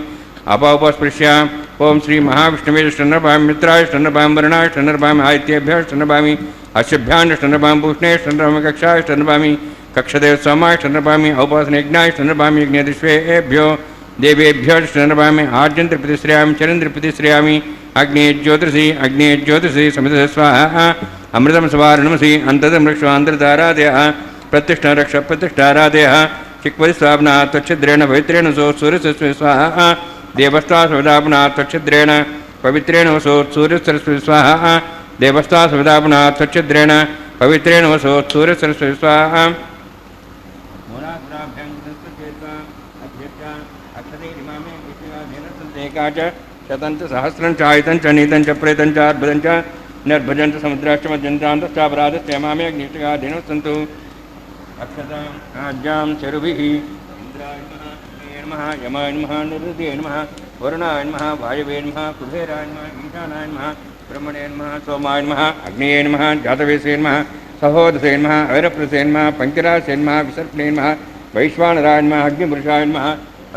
अपापस्पृश्याम् ओं श्री महाविष्णुवेष्टन्नभामि मित्रायष्टन्नभामि वरुणायष्टन्नभामि आदित्येभ्योष्टन्नभामि अश्वभ्याण्डष्टन्नभामि पूष्णेष्टन्नभामि कक्षायष्टन्नभामि कक्षदेव सोमायष्टन्नभामि औपासने यज्ञायष्टन्नभामि यज्ञदिष्वेभ्यो देवेभ्योष्टन्नभामि आर्जन्त्रप्रतिश्रयामि चरन्द्रप्रतिश्रयामि अग्ने ज्योतिषी समित स्वाहा अमृतं स्वारणमसि अन्ततं रक्षान्तरतारादयः प्रतिष्ठा रक्ष प्रतिष्ठारादयः चिक्वरि स्वाप्ना त्वच्छिद्रेण पवित्रेण सो सूर्यसरस्वती स्वाहा देवस्ता सविदापना त्वच्छिद्रेण पवित्रेण वसो सूर्यसरस्वती स्वाहा देवस्ता सविदापना त्वच्छिद्रेण पवित्रेण वसो सूर्यसरस्वती स्वाहा शतंच सहस्रं चायतं च नीतं च प्रेतं च अर्भुतं च निर्भजं च समुद्राश्च मध्यन्त्रान्तश्चापराधश्च मामे अग्निष्टगाधीनः सन्तु अक्षतां आज्ञां चरुभिः इन्द्राय नमः यमाय नमः निरुद्धाय नमः वरुणाय नमः वायवे नमः कुबेराय नमः ईशानाय नमः ब्रह्मणे नमः सोमाय नमः अग्नये नमः जातवेसे नमः सहोदसे नमः ऐरप्रसे नमः पंचरासे नमः विसर्पणे नमः वैश्वानराय नमः अग्निपुरुषाय नमः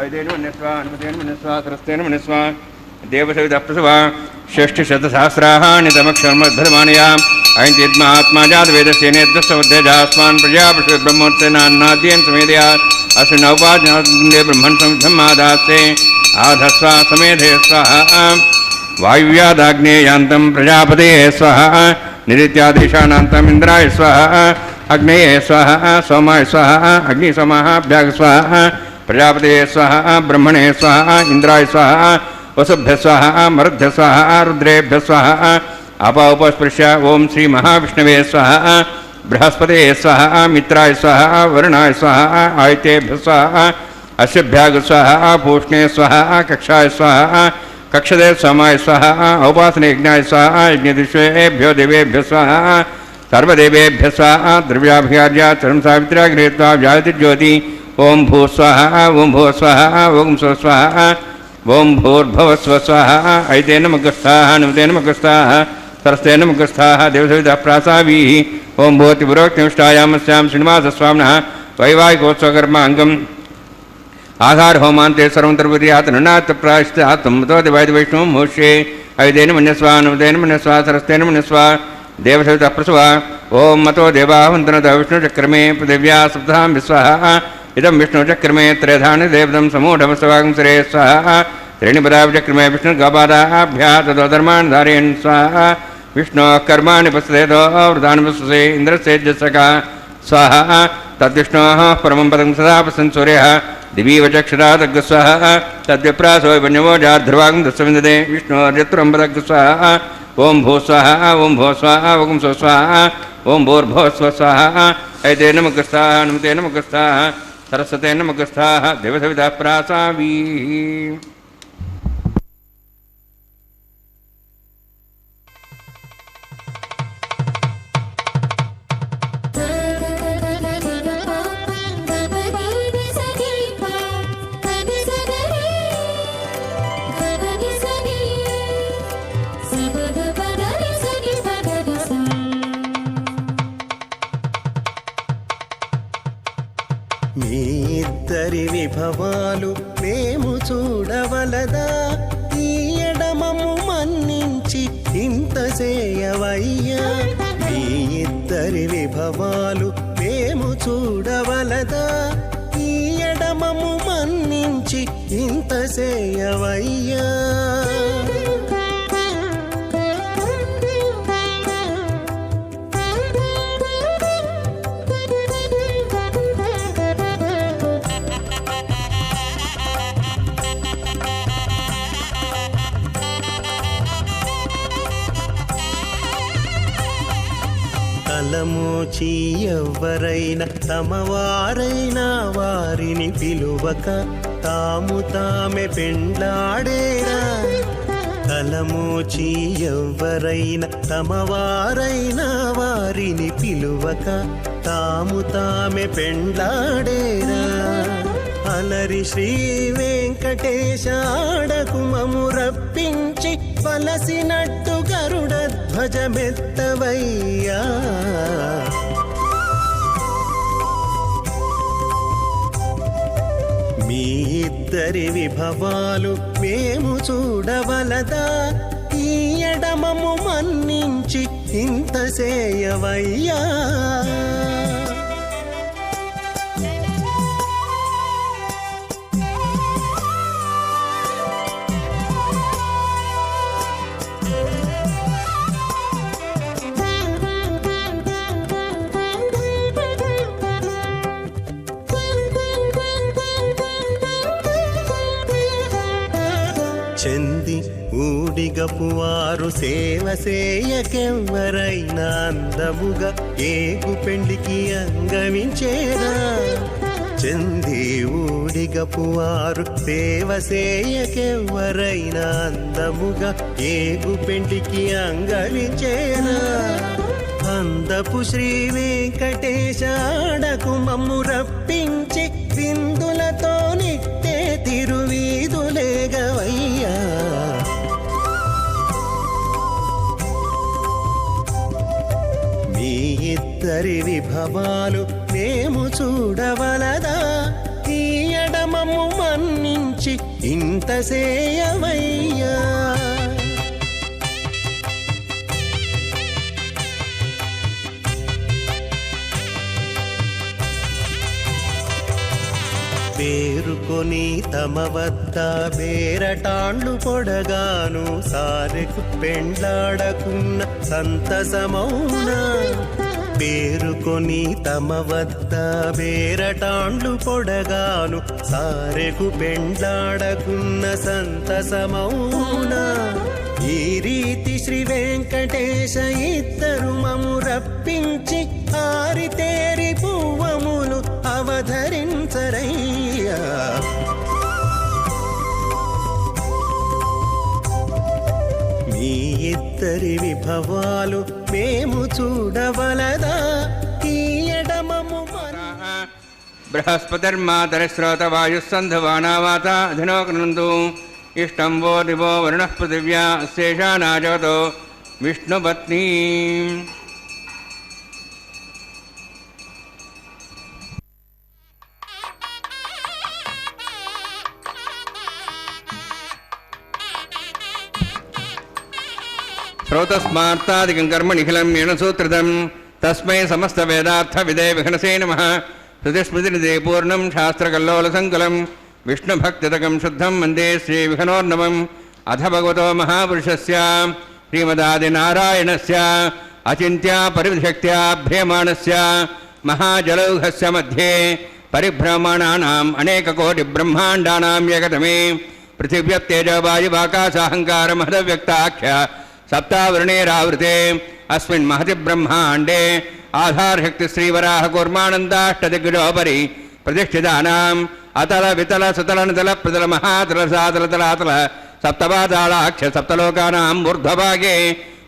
ऐदेन मन्यस्वा अनुमतेन मन्यस्वा सरस्तेन मन्यस्वा देवसविदप्रसवा षष्ठशतसहस्राणि तमक्षरमद्धर्माणयाम् ऐन्तिद्मात्मा जातवेदस्य नेत्रस्वध्यजास्मान् प्रजापति ब्रह्मोत्तेनान्नाद्येन समेधया अस्य नवपादे ब्रह्मन् समिद्धमादास्ते आधस्वा समेधे स्वाहा वायुव्यादाग्नेयान्तं प्रजापते स्वाहा निरित्यादेशानान्तम् इन्द्राय स्वाहा अग्नये स्वाहा सोमाय स्वाहा अग्निसोमाभ्याग स्वाहा प्रजापते स्वाहा ब्रह्मणे स्वाहा इंद्राय स्वाहा वसुभ्य स्वाहा मरुद्भ्य स्वाहा रुद्रेभ्य स्वाहा अपाउपस्पृश्य ओं श्री महाविष्णवे स्वाहा बृहस्पते स्वाहा मित्राय स्वाहा वरुणाय स्वाहा आदित्येभ्य स्वाहा अश्वभ्याग स्वाहा पूष्णे स्वाहा कक्षाय स्वाहा कक्षदे समाय स्वाहा औपासने यज्ञाय स्वाहा यज्ञदिश्वेभ्यो देवेभ्यो स्वाहा सर्वदेवेभ्य स्वाहा द्रव्याभिहार्य चरण सावित्र्या गृहीत्वा व्याहति ज्योति ओम भू स्वाहा ओम भू स्वाहा ओम स्व स्वाहा ओम भूर्भुव स्व स्वाहा ऐतेन मुखस्थाः नमतेन मुखस्थाः सरस्तेन मुखस्थाः देवसवितः प्रासावीः ओम भूति पुरोक्तिष्ठायामस्यां श्रीनिवासस्वामिनः वैवाहिकोत्सवकर्माङ्गम् आहार होमांते सर्वंतर्वतीयात ननाथ प्रायश्चात् मतो वैद्य वैष्णव मोक्षे ऐतेन मन्यस्वा नमतेन मन्यस्वा सरस्तेन मन्यस्वा देवसवितः प्रसवा ओम मतो देवा वन्दनतः विष्णुचक्रमे पृथिव्या सप्तां विस्वाहा इदं विष्णुचक्रमे त्रयधानि देवदं समूढमस्तवागं सरे स्वाहा त्रीणिपदाचक्रमे विष्णुगपादाभ्यः ततो धर्मान् धारयन् स्वाहा विष्णोः कर्माणि पश्येतो वृतानि पश्यसे इन्द्रस्येजसका स्वाहा तद्विष्णोः परमं पदं सदा पश्यन् सूर्यः दिवीव चक्षुरादग् स्वाहा तद्विप्रासो वन्यवो जाध्रुवागं दस्सविन्दते विष्णोर्यत्रं पदग् स्वाहा ओम भू स्वाहा ओम भो स्वाहा ओम स्व स्वाहा ओम भूर्भुव स्व स्वाहा ऐतेन मुखस्थाः नमतेन मुखस्थाः सरस्वतेन मुखस्थाः देवसवितः प्रासावीः। మీ ఇద్దరి విభవాలు మేము చూడవలదా ఈ ఎడమము మన్నించి ఇంత చేయవయ్యా మీ ఇద్దరి విభవాలు మేము చూడవలదా ఈ ఎడమము మన్నించి ఇంత చేయవయ్యా తలమోచి ఎవ్వరైనా తమవారైనా వారిని పిలువక తాము తామే పెండ్లాడేరా తలమోచి ఎవ్వరైనా తమవారైనా వారిని పిలువక తాము తామే పెండ్లాడేరా అలరి శ్రీ వెంకటేశ ఆడకు మము రప్పించి పలసినట్టు గరుడ ధ్వజమెత్తవయ్యా మీ ఇద్దరి విభవాలు మేము చూడవలదా ఈ ఎడమము మన్నించి ఇంత చేయవయ్యా చెంది ఊడిగపువారు సేవ సేయకెవ్వరైనా అందముగా ఏగు పెండికి అంగవించేరా చెంది ఊడిగపువారు సేవ సేయకెవ్వరైనా అందముగా ఏగు పెండికి అంగవించేరా అందపు శ్రీ వెంకటేశ ఆడకు మమ్ము రప్పించి విందులతో నిట్టే తిరువీధులేగవయ్యా మీ ఇద్దరి విభవాలు మేము చూడవలదా ఈ ఎడమము మన్నించి ఇంత సేయవయ్యా పేరుకొని తమ వద్ద బేరటాండ్లు పొడగాను సారెకు పెండ్లాడకున్న సంతసమౌనా పేరుకొని తమ వద్ద బేరటాండ్లు పొడగాను సారెకు పెండ్లాడకున్న సంతసమౌనా ఈ రీతి శ్రీ వెంకటేశ ఇద్దరు మము రప్పించి ఆరితేరి పువ్వములు అవధరించరయ్యా ఇద్దరి విభవాలు మేము చూడవలదా ఈ ఎడమము బృహస్పతిర్మాతరిశ్రోతవాయుస్సంధువానావాత అధినోకృణంతు ఇష్టం వో దివో వరుణః పృథివ్యా శేషానా జగతో విష్ణుపత్ని. శ్రౌతస్మార్తాదికం కర్మ నిఖిలం ఏణసూత్రితం తస్మై సమస్త వేదార్థ విదే విఘ్నసే నమః. శృతిస్మృతినిదే పూర్ణం శాస్త్రకల్లోలసంకులం విష్ణుభక్తితకం శుద్ధం వందే శ్రీ విఘ్నోర్ణవం. అథ భగవతో మహాపురుషస్య శ్రీమదాదినారాయణస్య అచింత్య పరిశక్త్యా భ్రియమాణస్య మహాజలౌఘస్య మధ్యే పరిభ్రమణానాం అనేకకోటి బ్రహ్మాండానాం ఏకతమే పృథివ్యప్తేజవాయువాకాశాహంకార మహదవ్యక్తాఖ్య సప్తావృణేరావృతే అస్మిన్ మహతి బ్రహ్మాండే ఆధారశక్తి శ్రీవరాహ కూర్మానందాష్టదిగ్గజోపరి ప్రతిష్ఠితానాం అతల వితల సుతల నితల ప్రతల మహాతల సాతల తలాతల సప్తపాతాళాఖ్య సప్తలోకానాం ఊర్ధ్వభాగే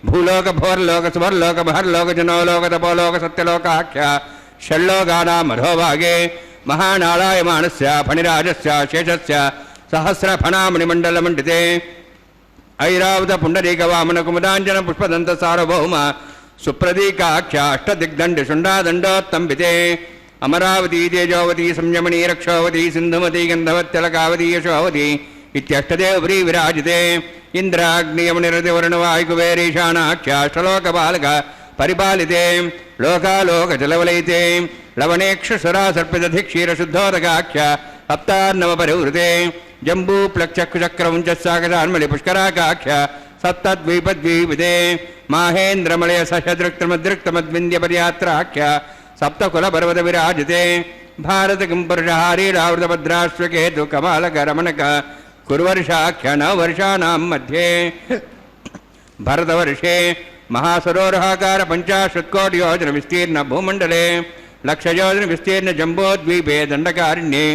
భూలోక భోర్లోక సువర్లోక బహర్లోక జనోలోక తపోలోక సత్యలోకాఖ్య షణ్లోకానాం అధోభాగే మహానాళాయమానస్య ఫణిరాజస్య శేషస్య సహస్రఫణామణిమండలమండితే ఐరావత పుండరీక వామన కుముదాంజన పుష్పదంత సార్వభౌమ సుప్రదీకాఖ్య అష్టదిగ్దండి శుండాదండోత్తంబితే అమరావతి తేజోవతి సంయమనీ రక్షోవతి సింధుమతి గంధవత్యలకావతి యశోవతి ఇత్యష్టదేవరీ విరాజితే ఇంద్రాగ్నియమనిరతివరుణవాయుకువేరీశానాఖ్య అష్టలోకపాలక పరిపాలితే లోకాలోకజలవలయితే లవణేక్షుసరాసర్పితధిక్షీరశుద్ధోదకాఖ్య సప్తార్ణవ పరివృతే జంబూ ప్లక్షకుచక్రముంచస్సాగరాన్మలి పుష్కరాకాఖ్య సప్తద్వీపద్వీపితే మాహేంద్రమలయ సహద్రుక్తమద్రుక్తమద్వింద్యపర్యాత్రాఖ్య సప్తకుల పర్వత విరాజితే భారత కింపురుషహారీరావృతభద్రాశ్వకేతు కమాలక రమణక కుర్వర్షాఖ్య నవర్షాణం మధ్యే భరతవర్షే మహాసరోరహాకార పంచాశత్కోటి యోజన విస్తీర్ణ భూమండలే లక్షయోజన విస్తీర్ణ జంబోద్వీపే దండకారణ్యే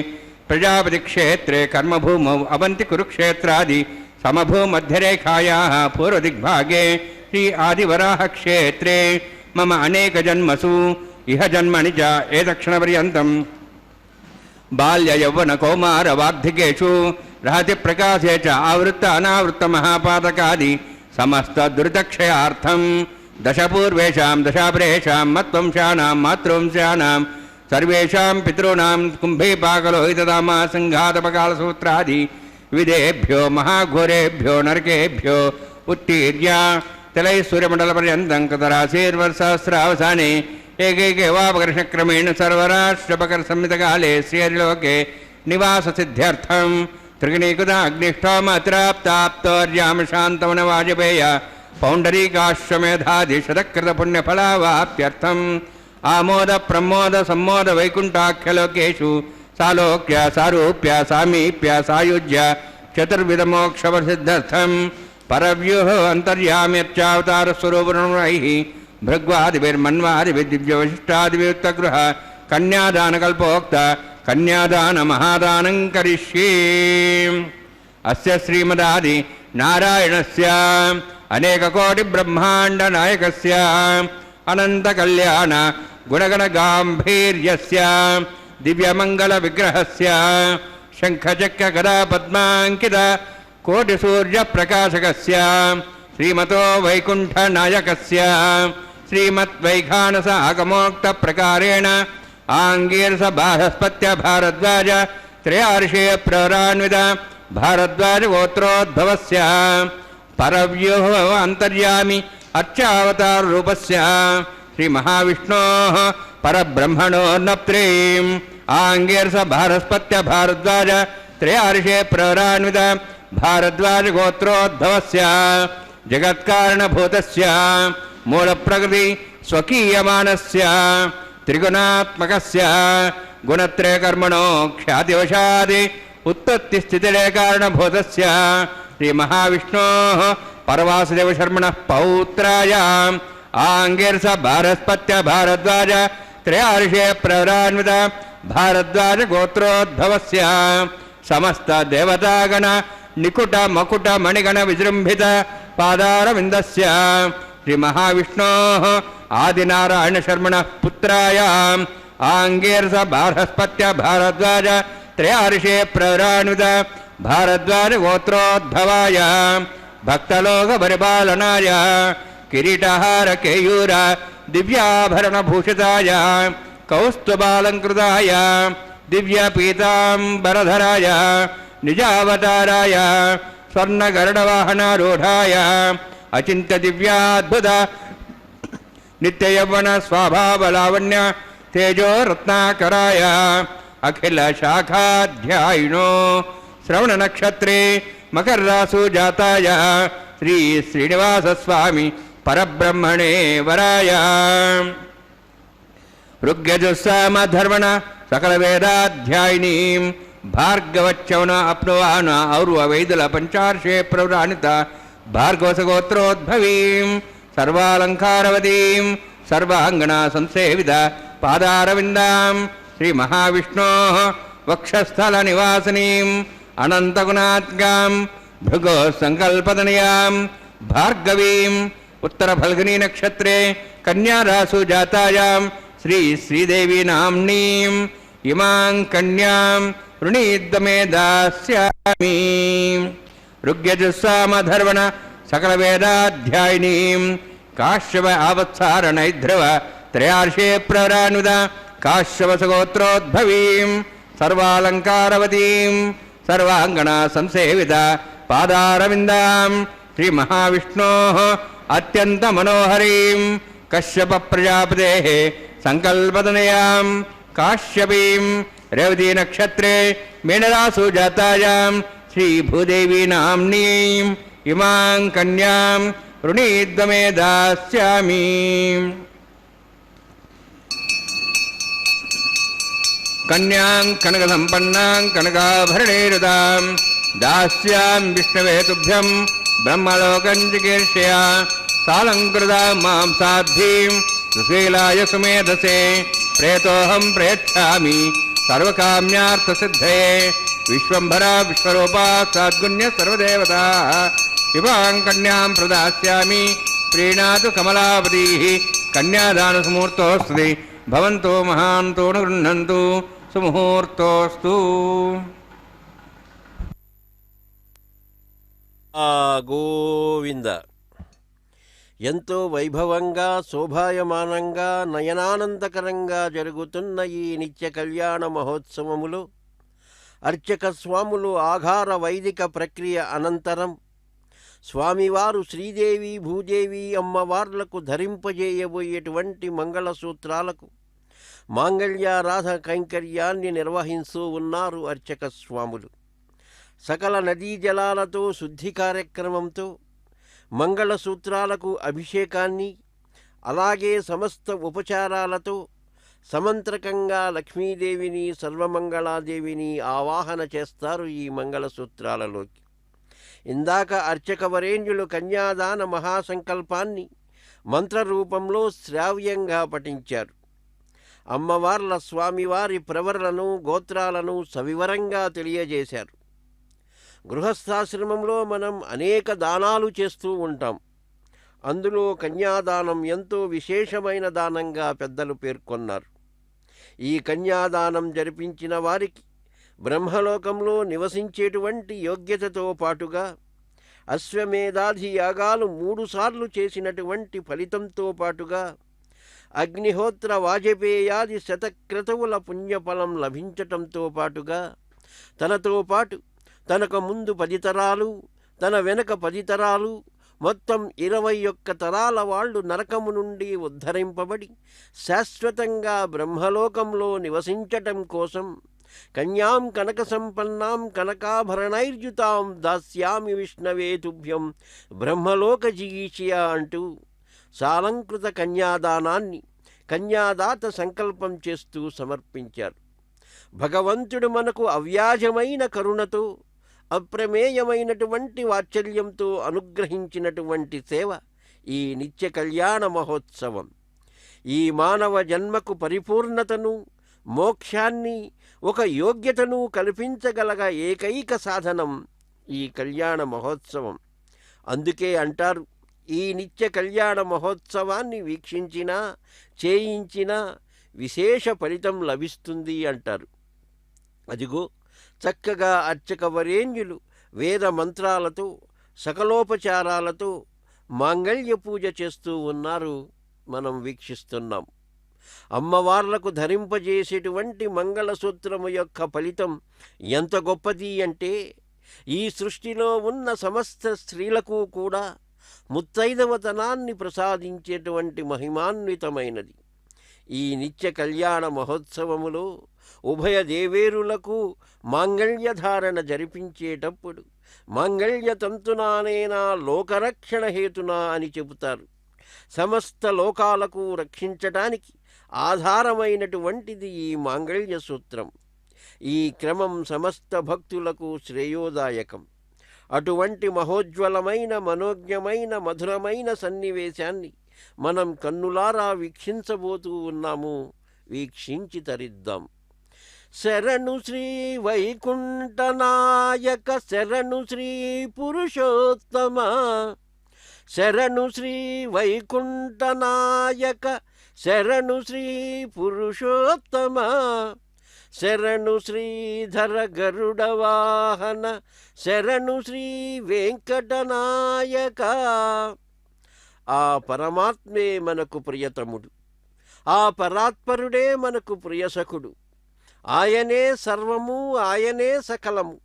ప్రజాపతి క్షేత్రే కర్మభూమౌ అవంతి కురుక్షేత్రాది సమభూమధ్యరేఖాయాः పూర్వదిగ్భాగే శ్రీ ఆదివరాహ క్షేత్రే మమ అనేక జన్మసు ఇహ జన్మని చ ఏతక్షణపర్యంతం బాల్య యౌవన కౌమార వార్ధికేషు రహతి ప్రకాశే చ ఆవృత్త అనావృత్త మహాపాతకాది సమస్త దురితక్షయార్థం దశపూర్వేషాం దశాపరేషాం మత్వంశానాం మాతృవంశానాం సర్వేషాం పితॄణాం కుంభీపాకలోహితదామా సంఘాతపకాలసూత్రాది విదేభ్యో మహాఘోరేభ్యో నరకేభ్యో ఉత్తీర్య తలై సూర్యమండలపర్యంతం కతరాశీర్వర్సహస్రావసానే ఏకైకవాపకర్షక్రమేణ సర్వరాష్ట్రపకర సంహితకాలే శ్రీహరిలోకే నివాససిద్ధ్యర్థం త్రిగణీకృతాగ్నిష్టోమతిరాప్తాప్తోర్యామ శాంతమన వాజపేయ పౌండరీకాశ్వమేధాది శతకృతపుణ్యఫలావాప్త్యర్థం ఆమోద ప్రమోద సమ్మోద వైకుంఠాఖ్యలోకేషు సాలోక్య సారూప్య సామీప్య సాయుజ్య చతుర్విధమోక్షవసిద్ధర్థం పరవ్యూహ అంతర్యామ్యర్చావతారస్వరూపణైః భృగ్వాదిభిర్మన్వాదిభిర్దివ్యవశిష్టాదిభియుక్తగృహ కన్యాదానకల్పోక్త కన్యాదాన మహాదానం కరిష్యే. అస్య శ్రీమదాది నారాయణస్య అనేకకోటి బ్రహ్మాండ నాయకస్య అనంత కళ్యాణ గుణగణ గాంభీర్యస్య దివ్యమంగళ విగ్రహస్య శంఖచక్ర గదా పద్మాంకిత కోటి సూర్య ప్రకాశకస్య శ్రీమతో వైకుంఠ నాయకస్య శ్రీమద్వైఖానస ఆగమోక్త ప్రకారేణ ఆంగీరస బాహస్పత్య భారద్వాజ త్రయార్షేయ ప్రవరాన్విత భారద్వాజ గోత్రోద్భవస్య పరవ్యూహ అంతర్యామి అర్చావతార రూపస్య శ్రీ మహావిష్ణోః పరబ్రహ్మణోర్నప్త్రీం ఆంగీరస భారస్పత్య భారద్వాజ త్రయార్షే ప్రవరాన్విత భారద్వాజ గోత్రోద్భవస్య జగత్కారణభూతస్య మూల ప్రకృతి స్వకీయమానస్య త్రిగుణాత్మకస్య గుణత్రయకర్మణో ఖ్యాతివశాది ఉత్పత్తి స్థితిరే కారణభూతస్య శ్రీ మహావిష్ణోః పరవాసుదేవ శర్మణః పౌత్రాయ ఆంగీరస భారస్పత్య భారద్వాజ త్రయార్షే ప్రవరాన్విత భారద్వాజ గోత్రోద్భవస్య సమస్త దేవతాగణ నికుట మకుట మణిగణ విజృంభిత పాదారవిందస్య శ్రీమహావిష్ణోః ఆదినారాయణశర్మణः పుత్రాయ ఆంగీరస బృహస్పత్య భారద్వాజ త్రయార్షే ప్రవరాన్విత భారద్వాజ గోత్రోద్భవాయ భక్తలోక పరిపాలనాయ కిరీటహార కేయూర దివ్యాభరణభూషితాయ కౌస్తుభాలంకృతాయ దివ్యపీతాంబరధరాయ నిజావతారాయ స్వర్ణగరుడవాహనారూఢాయ అచింత్య దివ్యాద్భుత నిత్యయౌవన స్వభావలావణ్య తేజోరత్నాకరాయ అఖిల శాఖాధ్యాయినో శ్రవణ నక్షత్రే మకర్రాసు జాతాయ శ్రీ శ్రీనివాసస్వామి పరబ్రహ్మణే వరాయ ఋగ్యజుస్సామధర్మణ సకల వేదాధ్యాయినీం భార్గవచ్చవన అప్నువాన ఔర్వవైదుల పంచార్షే ప్రవరాణిత భార్గవసగోత్రోద్భవీం సర్వాలంకారవతీం సర్వాంగణ సంసేవిత పాదారవిందాం శ్రీ మహావిష్ణోః వక్షస్థల నివాసినీం అనంతగుణాత్గాం భృగో సంకల్పదనయాం భార్గవీం ఉత్తర ఫల్గుని నక్షత్రే కన్యారాసు జాతాయాం శ్రీ శ్రీదేవి నామ్నీం ఇమాం కన్యాం వృణీద్వమే దాస్యామి ఋగ్యజుస్సామధర్వణ సకల వేదాధ్యాయినీం కాశ్యప ఆవత్సారణైధ్రువ త్రయార్షే ప్రవరాన్విత కాశ్యపసగోత్రోద్భవీం సర్వాలంకారవతీం సర్వాంగణ సంసేవిత పాదారవిందాం శ్రీ మహావిష్ణోః అత్యంత మనోహరీం కశ్యప ప్రజాపతేః సంకల్పదనయాం కాశ్యపీం రేవతీ నక్షత్రే మీనరాసు జాతాయాం శ్రీ భూదేవి నామ్నీం ఇమాం కన్యాం వృణీద్వమే దాస్యామి కన్యాం కనక సంపన్నాం కనకాభరణైరుతాం దాస్యాం విష్ణవే తుభ్యం బ్రహ్మలోకం చికీర్షయా సాలంకృతా మాం సాధ్వీం సుశీలాయ సుమేధసే ప్రేతోహం ప్రయచ్ఛామి సర్వకామ్యార్థసిద్ధయే విశ్వంభరా విశ్వరూపా సద్గుణ్య సర్వదేవతా ఇవాం కన్యాం ప్రదాస్యామి ప్రీణాతు కమలావతీః కన్యాదానసుముహూర్తోऽస్తి భవంతో మహాంతో న గృహ్ణन्तు సుముహూర్తోస్తు. గోవింద. ఎంతో వైభవంగా శోభాయమానంగా నయనానందకరంగా జరుగుతున్న ఈ నిత్య కళ్యాణ మహోత్సవములో అర్చక స్వాములు ఆఘార వైదిక ప్రక్రియ అనంతరం స్వామివారు శ్రీదేవి భూదేవి అమ్మవార్లకు ధరింపజేయబోయేటువంటి మంగళసూత్రాలకు మాంగళ్యారాధ కైంకర్యాన్ని నిర్వహిస్తూ ఉన్నారు అర్చక స్వాములు. సకల నదీ జలాలతో శుద్ధి కార్యక్రమంతో మంగళసూత్రాలకు అభిషేకాన్ని, అలాగే సమస్త ఉపచారాలతో సమంత్రకంగా లక్ష్మీదేవిని సర్వమంగళాదేవిని ఆవాహన చేస్తారు ఈ మంగళసూత్రాలలోకి. ఇందాక అర్చకవరేణ్యులు కన్యాదాన మహాసంకల్పాన్ని మంత్రరూపంలో శ్రావ్యంగా పఠించారు. అమ్మవార్ల స్వామివారి ప్రవరలను గోత్రాలను సవివరంగా తెలియజేశారు. గృహస్థాశ్రమంలో మనం అనేక దానాలు చేస్తూ ఉంటాం. అందులో కన్యాదానం ఎంతో విశేషమైన దానంగా పెద్దలు పేర్కొన్నారు. ఈ కన్యాదానం జరిపించిన వారికి బ్రహ్మలోకంలో నివసించేటువంటి యోగ్యతతో పాటుగా అశ్వమేధాది యాగాలు 3 సార్లు చేసినటువంటి ఫలితంతో పాటుగా అగ్నిహోత్ర వాజపేయాది శతక్రతువుల పుణ్యఫలం లభించటంతో పాటుగా తనతో పాటు తనకు ముందు 10 తరాలు, తన వెనక 10 తరాలు, మొత్తం 21 తరాల వాళ్ళు నరకము నుండి ఉద్ధరింపబడి శాశ్వతంగా బ్రహ్మలోకంలో నివసించటం కోసం కన్యాం కనక సంపన్నాం కనకాభరణైర్యుతాం దాస్యామి విష్ణవే తుభ్యం బ్రహ్మలోక జిగీషియా అంటూ సాలంకృత కన్యాదానాన్ని కన్యాదాత సంకల్పం చేస్తూ సమర్పించారు. భగవంతుడు మనకు అవ్యాజమైన కరుణతో అప్రమేయమైనటువంటి వాత్సల్యంతో అనుగ్రహించినటువంటి సేవ ఈ నిత్య కళ్యాణ మహోత్సవం. ఈ మానవ జన్మకు పరిపూర్ణతను, మోక్షాన్ని, ఒక యోగ్యతను కల్పించగలగ ఏకైక సాధనం ఈ కళ్యాణ మహోత్సవం. అందుకే అంటారు, ఈ నిత్య కళ్యాణ మహోత్సవాన్ని వీక్షించినా చేయించినా విశేష ఫలితం లభిస్తుంది అంటారు. అదిగో చక్కగా అర్చక వరేణ్యులు వేద మంత్రాలతో సకలోపచారాలతో మాంగళ్య పూజ చేస్తూ ఉన్నారు, మనం వీక్షిస్తున్నాం. అమ్మవార్లకు ధరింపజేసేటువంటి మంగళసూత్రము యొక్క ఫలితం ఎంత గొప్పది అంటే, ఈ సృష్టిలో ఉన్న సమస్త స్త్రీలకు కూడా ముత్తైదవతనాన్ని ప్రసాదించేటువంటి మహిమాన్వితమైనది. ఈ నిత్య కళ్యాణ మహోత్సవములో ఉభయ దేవేరులకు మాంగళ్యధారణ జరిపించేటప్పుడు మాంగళ్య తంతునానేనా లోకరక్షణ హేతునా అని చెబుతారు. సమస్త లోకాలకు రక్షించటానికి ఆధారమైనటువంటిది ఈ మాంగళ్య సూత్రం. ఈ క్రమం సమస్త భక్తులకు శ్రేయోదాయకం. అటువంటి మహోజ్వలమైన మనోజ్ఞమైన మధురమైన సన్నివేశాన్ని మనం కన్నులారా వీక్షించబోతూ ఉన్నాము. వీక్షించి తరిద్దాం. శరణు శ్రీ వైకుంఠనాయక శరణు శ్రీ పురుషోత్తమ, శరణు శ్రీ వైకుంఠనాయక శరణు శ్రీ పురుషోత్తమ, శరణు శ్రీధర గరుడ వాహన శరణు శ్రీ వెంకటనాయక. ఆ పరమాత్మే మనకు ప్రియతముడు, ఆ పరాత్పరుడే మనకు ప్రియసఖుడు. ఆయనే సర్వము, ఆయనే సకలము,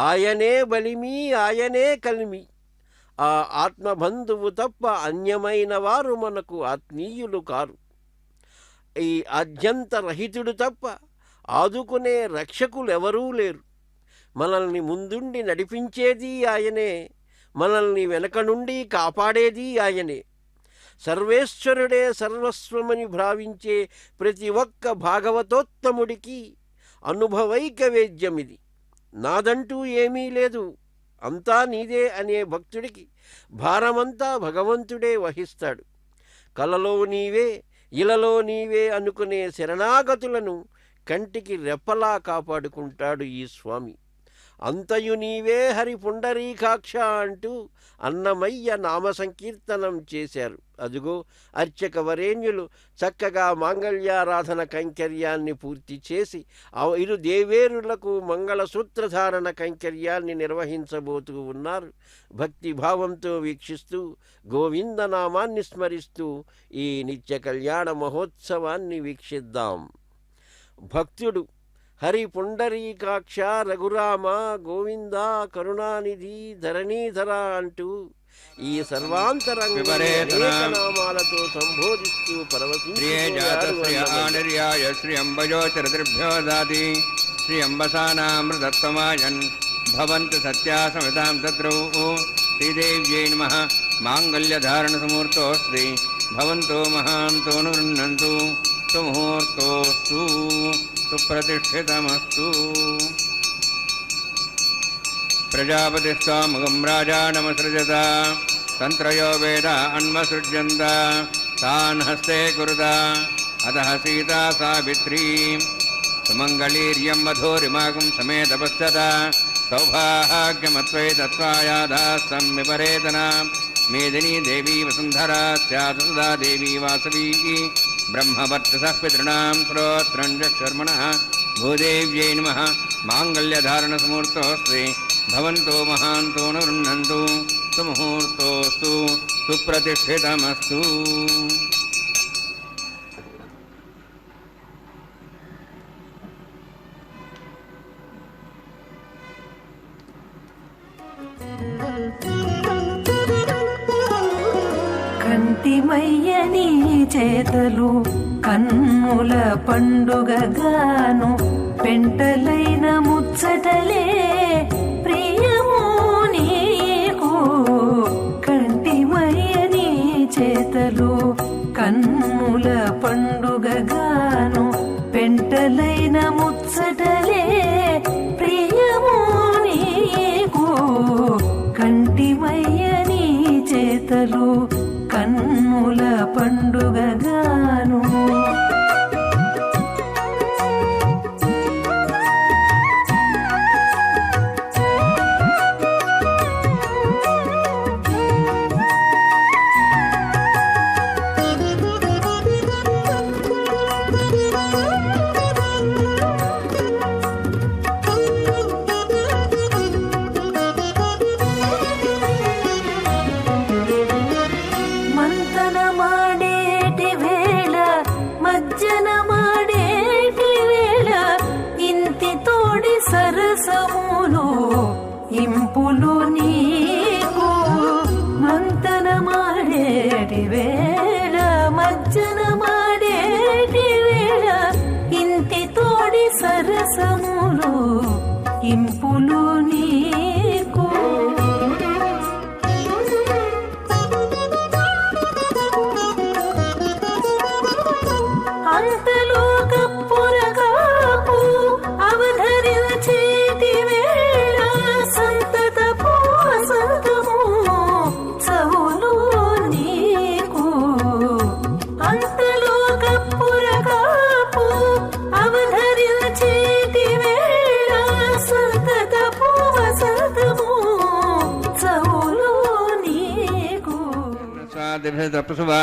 ఆయనే బలిమి, ఆయనే కలిమి. ఆ ఆత్మబంధువు తప్ప అన్యమైన వారు మనకు ఆత్మీయులు కారు. ఈ ఆద్యంతరహితుడు తప్ప ఆదుకునే రక్షకులెవరూ లేరు. మనల్ని ముందుండి నడిపించేది ఆయనే, మనల్ని వెనక నుండి కాపాడేది ఆయనే. సర్వేశ్వరుడే సర్వస్వమని భావించే ప్రతి ఒక్క భాగవతోత్తముడికి అనుభవైక వేద్యమిది. నాదంటూ ఏమీ లేదు, అంతా నీదే అనే భక్తుడికి భారమంతా భగవంతుడే వహిస్తాడు. కలలో నీవే ఇలలో నీవే అనుకునే శరణాగతులను కంటికి రెప్పలా కాపాడుకుంటాడు ఈ స్వామి. అంతయు నీవే హరి పుండరీకాక్ష అంటూ అన్నమయ్య నామ సంకీర్తనం చేశారు. అదుగో అర్చక వరేణ్యులు చక్కగా మాంగళ్యారాధన కైంకర్యాన్ని పూర్తి చేసి ఇరు దేవేరులకు మంగళసూత్రధారణ కైంకర్యాన్ని నిర్వహించబోతూ ఉన్నారు. భక్తిభావంతో వీక్షిస్తూ గోవిందనామాన్ని స్మరిస్తూ ఈ నిత్య కళ్యాణ మహోత్సవాన్ని వీక్షిద్దాం. భక్తుడు హరి పుండరీకాక్ష రఘురామ గోవింద కరుణానిధి ధరణీధర అంటూ ఈ సర్వాంతరంగ నామాలతో సంబోధిస్తూ పరవశించిర్భ్యోదాతి భవంతు సత్యాసమితాం తద్రౌ శ్రీదేవ్యై నమః మాంగళ్యధారణ సమూర్తోస్తి భవంతో మహాంతో నురున్నంతు సుముహూర్తోస్తు సుప్రతిష్ఠితమస్తు. ప్రజాపతిస్వాముగం రాజానమసృజత తంత్రయో వేద అన్వసృజ్యంత తాన్ హస్తే కురుత అతః సీతా సావిత్రీ సుమంగళీర్యం మధురిమాగం సమేతపశ్చత సౌభాగ్యమత్వై దత్వాయాదాస్తం విపరేతన మేదినీ దేవీ వసుంధరా స్యాత్ సుధా దేవీ వాసవీ బ్రహ్మవర్చసః పితॄణాం శ్రోత్రం చక్షుర్మణః భూదేవ్యై నమః మాంగళ్యధారణ సమూర్తోస్తి భవంతో మహాంతో నురున్నంతు సుముహూర్తోస్తు సుప్రతిష్ఠితమస్తు. కంటిమయ్యని చేతలు కన్నుల పండుగగాను పెంటలైన ముచ్చటలే ప్రియము నీకు. కంటిమయ్యని చేతలు కన్నుల పండుగగాను పెంటలైన ముచ్చటలే ప్రియము నీకు. కంటిమయ్యని చేతలు కన్నుల పండుగగాను. ఇంపులు నీకు మంతన మాడేటి వేళ మజ్జన మాడేటి వేళ ఇంటి తోడి సరసములు ఇంపులు నీకు అంతలో కప్పురగాపు అవధరిన చేతి వేళ సంతత పోసతము చవులు నీకు అంతలో కప్పురగాపు అవధరిన చేతి వేళ సంతత పోసతము చవులు నీకు ప్రసువా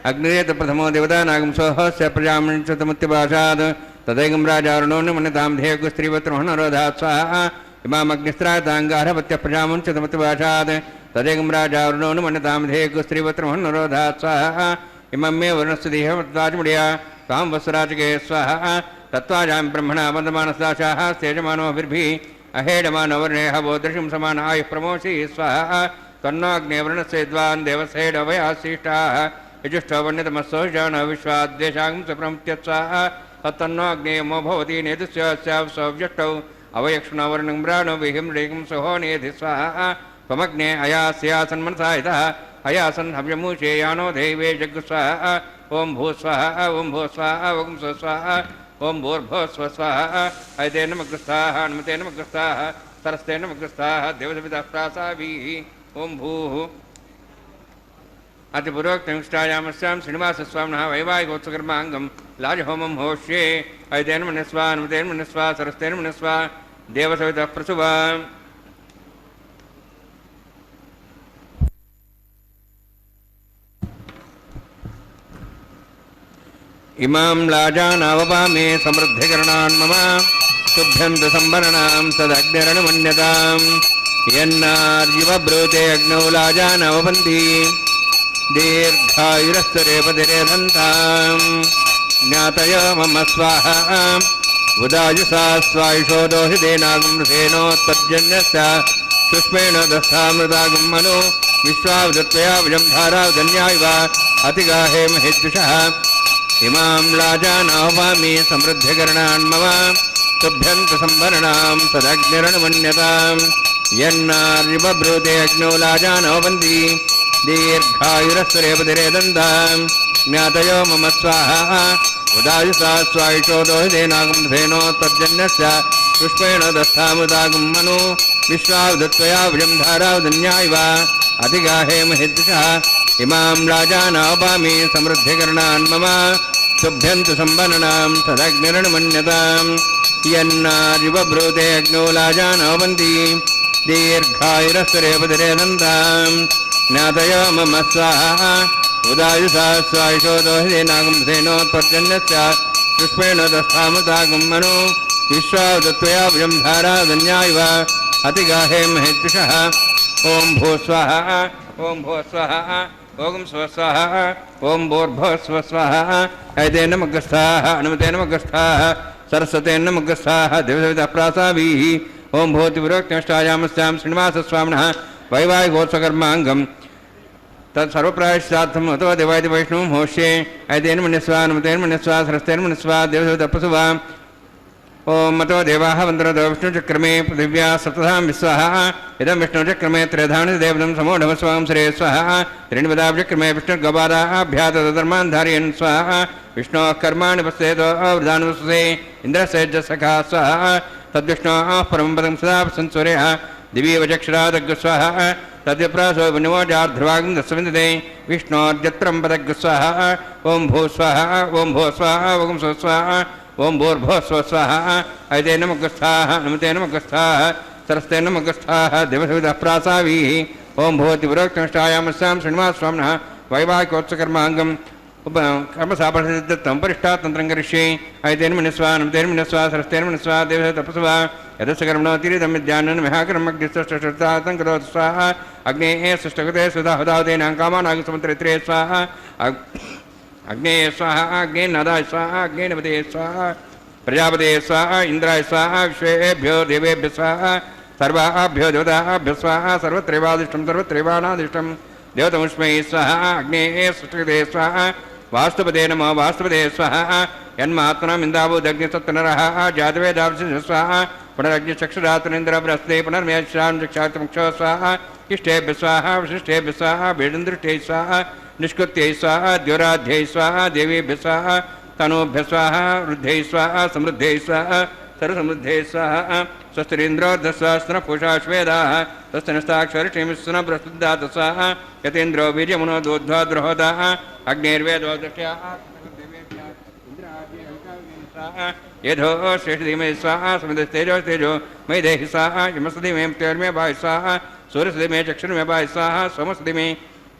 అగ్నిరేత ప్రథమో దేవతా నాగం సోహస్య ప్రజామణిచతముత్యభాషాద్ తదైగం రాజారుణోన్య మన్యతాం ధేయకు స్త్రీవత్రోహణరోధాత్ స్వాహా ఇమామగ్నిస్త్రాతాంగారభత్య ప్రజాముంచతముత్యభాషాద్ తదైగం రాజారుణోన్య మన్యతాం ధేయకు స్త్రీవత్రోహణరోధాత్ స్వాహా ఇమం మే వర్ణస్సు దేహమత్వాచముడియా తాం వస్సురాజకే స్వాహా తత్వాజాం బ్రహ్మణా వందమానసాశాః సేజమానోభిర్భిः అహేడమానవర్ణేహ బోదృశం సమాన ఆయుః ప్రమోషి స్వాహా తన్నోగ్నేవర్ణస్సేద్వాన్ దేవసేడవయాశిష్టాः यजुष्ठवर्ण्यतमस्सोजान विश्वाद्वेषां च प्रमुत्यत्साः तत्तन्नो अग्नेयमो भवति नेतुस्यावज्यष्टौ अवयक्षुणवर्णं ब्राणो विहिं रेगं सहोनेधि स्वाहा त्वमग्ने अयास्यासन्मनसा यतः अयासन् हव्यमूषे यानो देवे जग्गुस्वाहा ॐ भूस्वाहा ॐ भूस्वाहा ॐ स्वस्वाहा ॐ भूर्भुवस्व स्वाहा ऐते नमग्रस्ताः हनुमते नमग्रस्ताः सरस्ते नमग्रस्ताः देवसवितः प्रासाभिः ॐ भूः अतिपूर्वोक्तनिष्ठायामस्यां श्रीनिवासस्वामिनः वैवाहिकोत्सकर्माङ्गं लाजहोमं होष्ये ऐतेन मनस्वा अनुमतेन मनस्वा सरस्तेन मनस्वा देवसवितः प्रसुवा इमां लाजानावपामे समृद्धिकरणान् मम तुभ्यन्तसंवरणां तदग्निरणमन्यतां यन्नार्युवब्रूते अग्नौ लाजानावपन्ति दीर्घायुरस्तरेपतिरेधन्तां ज्ञातय मम स्वाहा उदायुषा स्वायुषोदो हि देनागुंसेनोत्पद्यन्यस्य सुष्मेण दस्तामृतागुं मनो विश्वावदत्वया विजं धारावदन्यायव अतिगाहे महेद्विषः इमां लाजानावपामि समृद्धिकरणान् मम तुभ्यन्तसंवरणां तदग्निरणमन्यतां यन्नार्युवब्रूते अग्नौ लाजानावपन्ति दीर्घायुरस्तरेपतिरेदन्तां ज्ञातयो मम स्वाहा उदायुषा स्वायुषोदो हि देनागुंसेनोत्पद्यन्यस्य पुष्पेण दस्तामृतागुं मनो विश्वावदत्वया विजं धारावदन्यायव अतिगाहे महेद्विषः इमां लाजानावपामि समृद्धिकरणान् मम तुभ्यन्तसंवरणां तदग्निरणमन्यतां यन्नार्युवब्रूते अग्नौ लाजानावपन्ति दीर्घायुरस्तरेपतिरेदन्तां ज्ञातयो मम स्वाहा उदायुषा स्वायुषोदो हि देनागुंसेनोत्पद्यन्यस्य पुष्पेण दस्तामृतागुं मनो विश्वावदत्वया विजं धारावदन्यायव अतिगाहे महेद्विषः ॐ भूस्वाहा ॐ भूस्वाहा ॐ स्वस्वाहा ॐ भूर्भुवस्वस्वाहा ऐतेन नमग्रस्ताः हनुमते नमग्रस्ताः सरस्वते नमग्रस्ताः देवसवितः प्रासाभिः ॐ भूतिपूर्वोक्तनिष्ठायामस्यां श्रीनिवासस्वामिनः वैवाहिकोत्सकर्माङ्गं तत्सर्वप्रायश्चार्थम् अथवा देवायति वैष्णवं होष्ये ऐतेन मन्यस्वा हनुमतेन मन्यस्वा सरस्तेन मन्यस्वा देवसवितः प्रसुवा ओं मतो देवाः वन्दरतो विष्णुचक्रमे पृथिव्या सप्तधां विश्वाः इदं विष्णुचक्रमे त्रयधानि देवतं समूढमस्वां श्रे स्वाहा त्रीणिपदाब्जक्रमे विष्णुर्गवादाभ्यातधर्मान् धारयन् स्वाहा विष्णोः कर्माणि पश्येतो अवृधानुवसुसे इन्द्रस्य सखा स्वाहा तद्विष्णोः परमं पदं सदा संस्वरेः दिवीवचक्षरादग्स्वाहा तद्यप्रासो विनिवोजार्ध्रुवागं दस्विन्दते विष्णोर्यत्रं पदग्स्वाहा ओं भूस्वाहा ओं भूस्वाहा ओं स्वस्वाहा ओं भूर्भुवस्वस्वाहा ऐतेन नमग्रस्ताः नमते नमग्रस्ताः सरस्ते नमग्रस्ताः देवसवितः प्रासाभिः ओं भूतिपूर्वोक्तनिष्ठायामस्यां श्रीनिवासस्वामिनः वैवाहिकोत्सकर्माङ्गं कर्मसापरिदत्तं परिष्ठात् तन्त्रं करिष्ये ऐतेन मन्यस्वा नमतेन मन्यस्वा सरस्तेन मन्यस्वा देवसवितः प्रसुवा यदस्य कर्मणोतिरिदं विद्यानं महाकर्मग्निस्तष्टशतातं करोतु स्वाहा अग्नेः सृष्टकृते सुधा हुदावदेनां कामानागसमुद्रत्रे स्वाहा अग्ने स्वाहा अग्ने नदाय स्वाहा अग्ने नवते स्वाहा प्रजापते स्वाहा इंद्राय स्वाहा विश्वेभ्यो देवेभ्यो स्वाहा सर्वाभ्यो देवताभ्यो स्वाहा सर्वत्रैवादिष्टं सर्वत्रैवानादिष्टं देवतमुष्मै स्वाहा अग्नेः सुष्ठुते स्वाहा वास्तुपदे नमो वास्तुपदे स्वाहा यन्मात्मनाम् इन्दावोदग्निसत्तनरः जातवेदांशः स्वाहा पुनरग्निचक्षुरात्रेन्द्र बृहस्पति पुनर्मेषां चक्षातमुक्षो स्वाहा इष्टेभ्यः स्वाहा विशिष्टेभ्यः स्वाहा वेदन्दृष्टैः स्वाहा निष्कृत्यै स्वाहा द्योराध्यै स्वाहा देवीभ्यः स्वाहा तनूभ्यः स्वाहा वृद्धैः स्वाहा समृद्धैः स्वाहा सर्वसमृद्धैः स्वाहा स्वस्तिरिन्द्रोर्धस्वास्त्र पूषाश्वेदाः स्वस्तिनस्ताक्षरिष्टिमिस्सुन बृहस्पतिदात स्वाहा यतेन्द्रो वीर्यमुनो दोध्वा द्रोहोदाः अग्निर्वेदोदक्ष्याः यधो श्रेष्ठधीमे स्वाहा समिधस्तेजो तेजो मयि देहि स्वाहा यमसधीमे तेर्मे भाय स्वाहा सूर्यसधीमे चक्षुर्मे भाय स्वाहा सोमसधीमे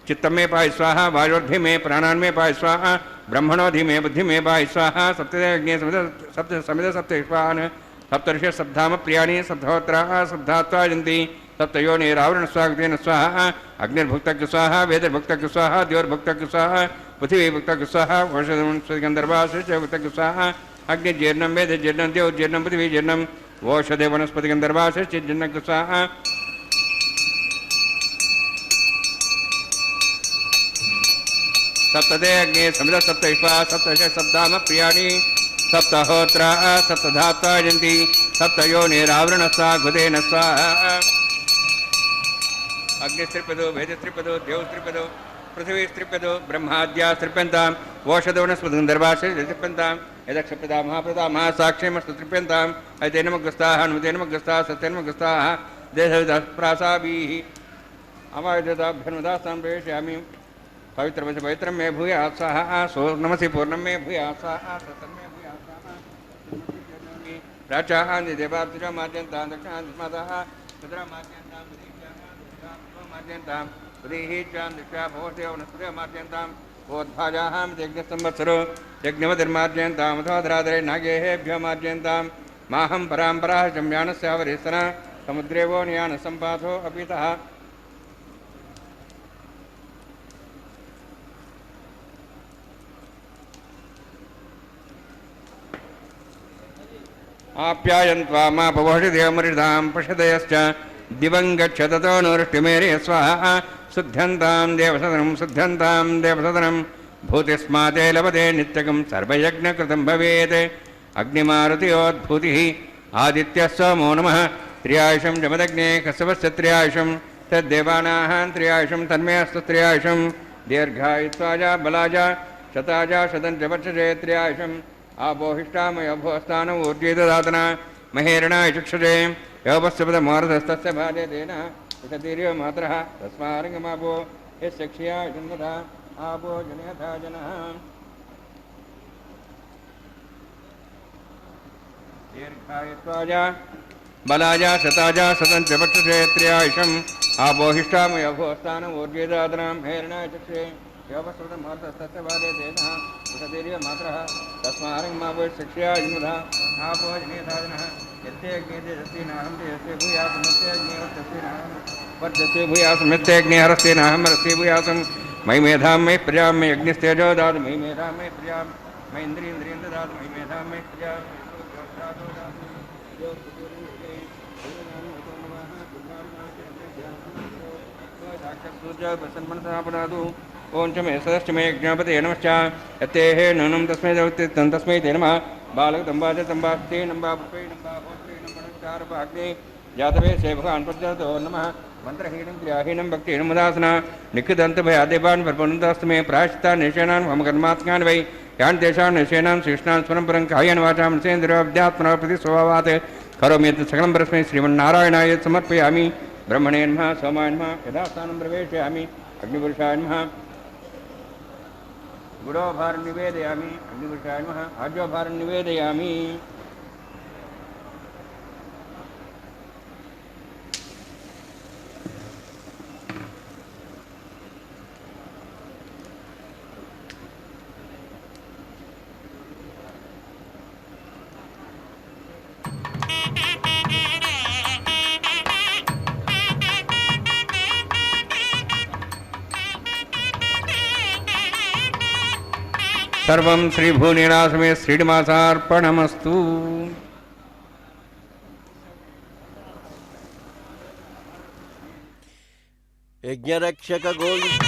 चित्तं में पाय स्वाहा वायोर्धि में प्राणान में पाय स्वाहा ब्रह्मणोधि में बुद्धि में पाय स्वाहा सप्तज्ञ समिध सप्तवान सप्तर्षि सप्ताम प्रियाणी सप्तहोत्राः सप्तात्वा जंती सप्तयोनि रावण स्वागतेन स्वाहा अग्निर्भुक्तज्ञ स्वाहा वेदर्भुक्तज्ञ स्वाहा द्योर्भुक्तज्ञ स्वाहा पृथ्वीभुक्तज्ञ स्वाहा वंशगंधर्वाश्च स्वाहा अग्निजीर्णं वेदजीर्णं द्योजीर्णं पृथ्वीजीर्णं वोषधे वनस्पतिगंधर्वाश्च स्वाहा सप्तदे अग्नि समिध सप्तविश्वा सप्तश सप्ताम प्रियाणी सप्तहोत्रा सप्तधात्वा जंती सप्तयोनिरावृण स्वाघुदेन स्वाहा अग्निस्त्रिपदो वेदस्त्रिपदो देवस्त्रिपदो पृथ्वीस्त्रिपदो ब्रह्माद्यास्त्रिप्यन्तां वोषधवनस्पतिगन्धर्वाश्च यदक्षप्रदा महाप्रदा महासाक्ष्यमस्तृप्यन्ताम् ऐतेनमग्रस्ताः नुतेनमग्रस्ताः सत्येनमग्रस्ताः देशविदप्रासाभिः अमायुधताभ्यनुदास्तां प्रवेशयामि पवित्रमसि पवित्रं मे भूयात् स्वाहा सोर्णमसि पूर्णं मे भूयात् स्वाहा सतं मे भूयात् स्वाहा प्राचाः देवार्तिजा माद्यन्तां दक्षिणादिस्मादाः सदरा माद्यन्तां माद्यन्तां उदीहीचां दिक्षा भवस्य वनस्पतिः माद्यन्तां वोद्भाजाः यज्ञसंवत्सरो यज्ञवतिर्माद्यन्ताम् अथोधराधरे नागेभ्यो माद्यन्तां माहं पराम्पराः जम्यानस्यावरेसना समुद्रेवो नियानसम्पातो अपितः आप्यायन्त्वा मा पवोषिदेवमृदां पशदयश्च दिवं गच्छततो नृष्टिमेरे स्वाहा शुद्ध्यन्तां देवसदनं भूतिस्माते लभते नित्यकं सर्वयज्ञकृतं भवेत् अग्निमारुतियोद्भूतिः आदित्यः सोमो नमः त्र्यायुषं जमदग्ने कस्यवस्य त्र्यायुषं तद्देवानाः त्र्यायुषं तन्मे अस्तु त्र्यायुषं दीर्घायुत्वाजा बलाजा शताजा शतं च वर्षजे त्र्यायुषम् आपोहिष्टामयोभोस्तानम् ऊर्जेददातना महेरणाय चक्षुषे योपस्यपदमोरधस्तस्य भार्य तेन विशतीर्यो मात्रः तस्मारङ्गमापो यस्य क्षिया जन्मथा आपो जनयथा जनः दीर्घायुत्वाजा बलाजा शताजा शतं च पक्षसे त्र्यायुषम् आपोहिष्टामयोभोस्तानम् ऊर्जेददातना महेरणाय चक्षुषे योपस्यपदमोरधस्तस्य भार्य तेन विशतीर्यो मात्रः तस्मारङ्गमापो शिक्षा जन्मथा आपो जनयथा जनः यस्तेऽग्निर्यस्तेनाहं यस्ते भूयासं यस्तेऽग्निर्यस्तेनाहं भूयासं हरस्ते भूयासं मयि मेधां मयि प्रजां मयि अग्निस्तेजो दातु मयि मेधां मयि प्रजां मयि इन्द्रियेन्द्रियं ददातु मयि मेधां मयि प्रजां ओं च मे सदश्च मे ज्ञापते नमश्च यत्तेः नूनं तस्मै दौत्यं तस्मै ते नमः बालकदम्बाच तम्बास्ते नम्बापुष्पे नम्बाहोत्रे नम्बरचारपाग्ने जातवे से भगवान् प्रजातो नमः मंत्रहीनं क्रियाहीनं भक्तिहीनं मुदासना निखिदन्तभयादेवान् प्रपन्नतास्तमे प्रायश्चित्ता निशेनान् ममकर्मात्मान् वै यान् तेषां निशेनां शिष्णान् स्वरं परं कायेन वाचां निसेन्द्रियाध्यात्मना प्रति स्वभावात् करोमि यत् सकलं परस्मै श्रीमन्नारायणाय समर्पयामि ब्रह्मणे नमः सोमाय नमः यथास्थानं प्रवेशयामि अग्निपुरुषाय नमः गुरोभारं निवेदयामि अग्निपुरुषाय नमः आज्योभारं निवेदयामि सर्वं श्रीभूनिरासमे श्रीनिवासार्पणमस्तु। యజ్ఞరక్షక గోవింద.